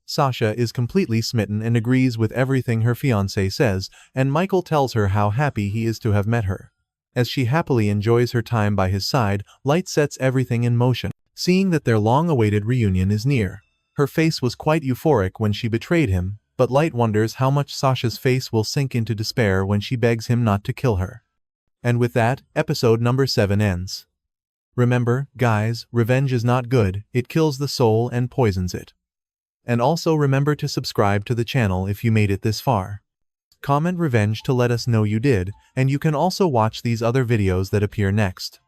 Sasha is completely smitten and agrees with everything her fiancé says, and Michael tells her how happy he is to have met her. As she happily enjoys her time by his side, Light sets everything in motion, seeing that their long-awaited reunion is near. Her face was quite euphoric when she betrayed him, but Light wonders how much Sasha's face will sink into despair when she begs him not to kill her. And with that, episode number 7 ends. Remember, guys, revenge is not good, it kills the soul and poisons it. And also remember to subscribe to the channel if you made it this far. Comment revenge to let us know you did, and you can also watch these other videos that appear next.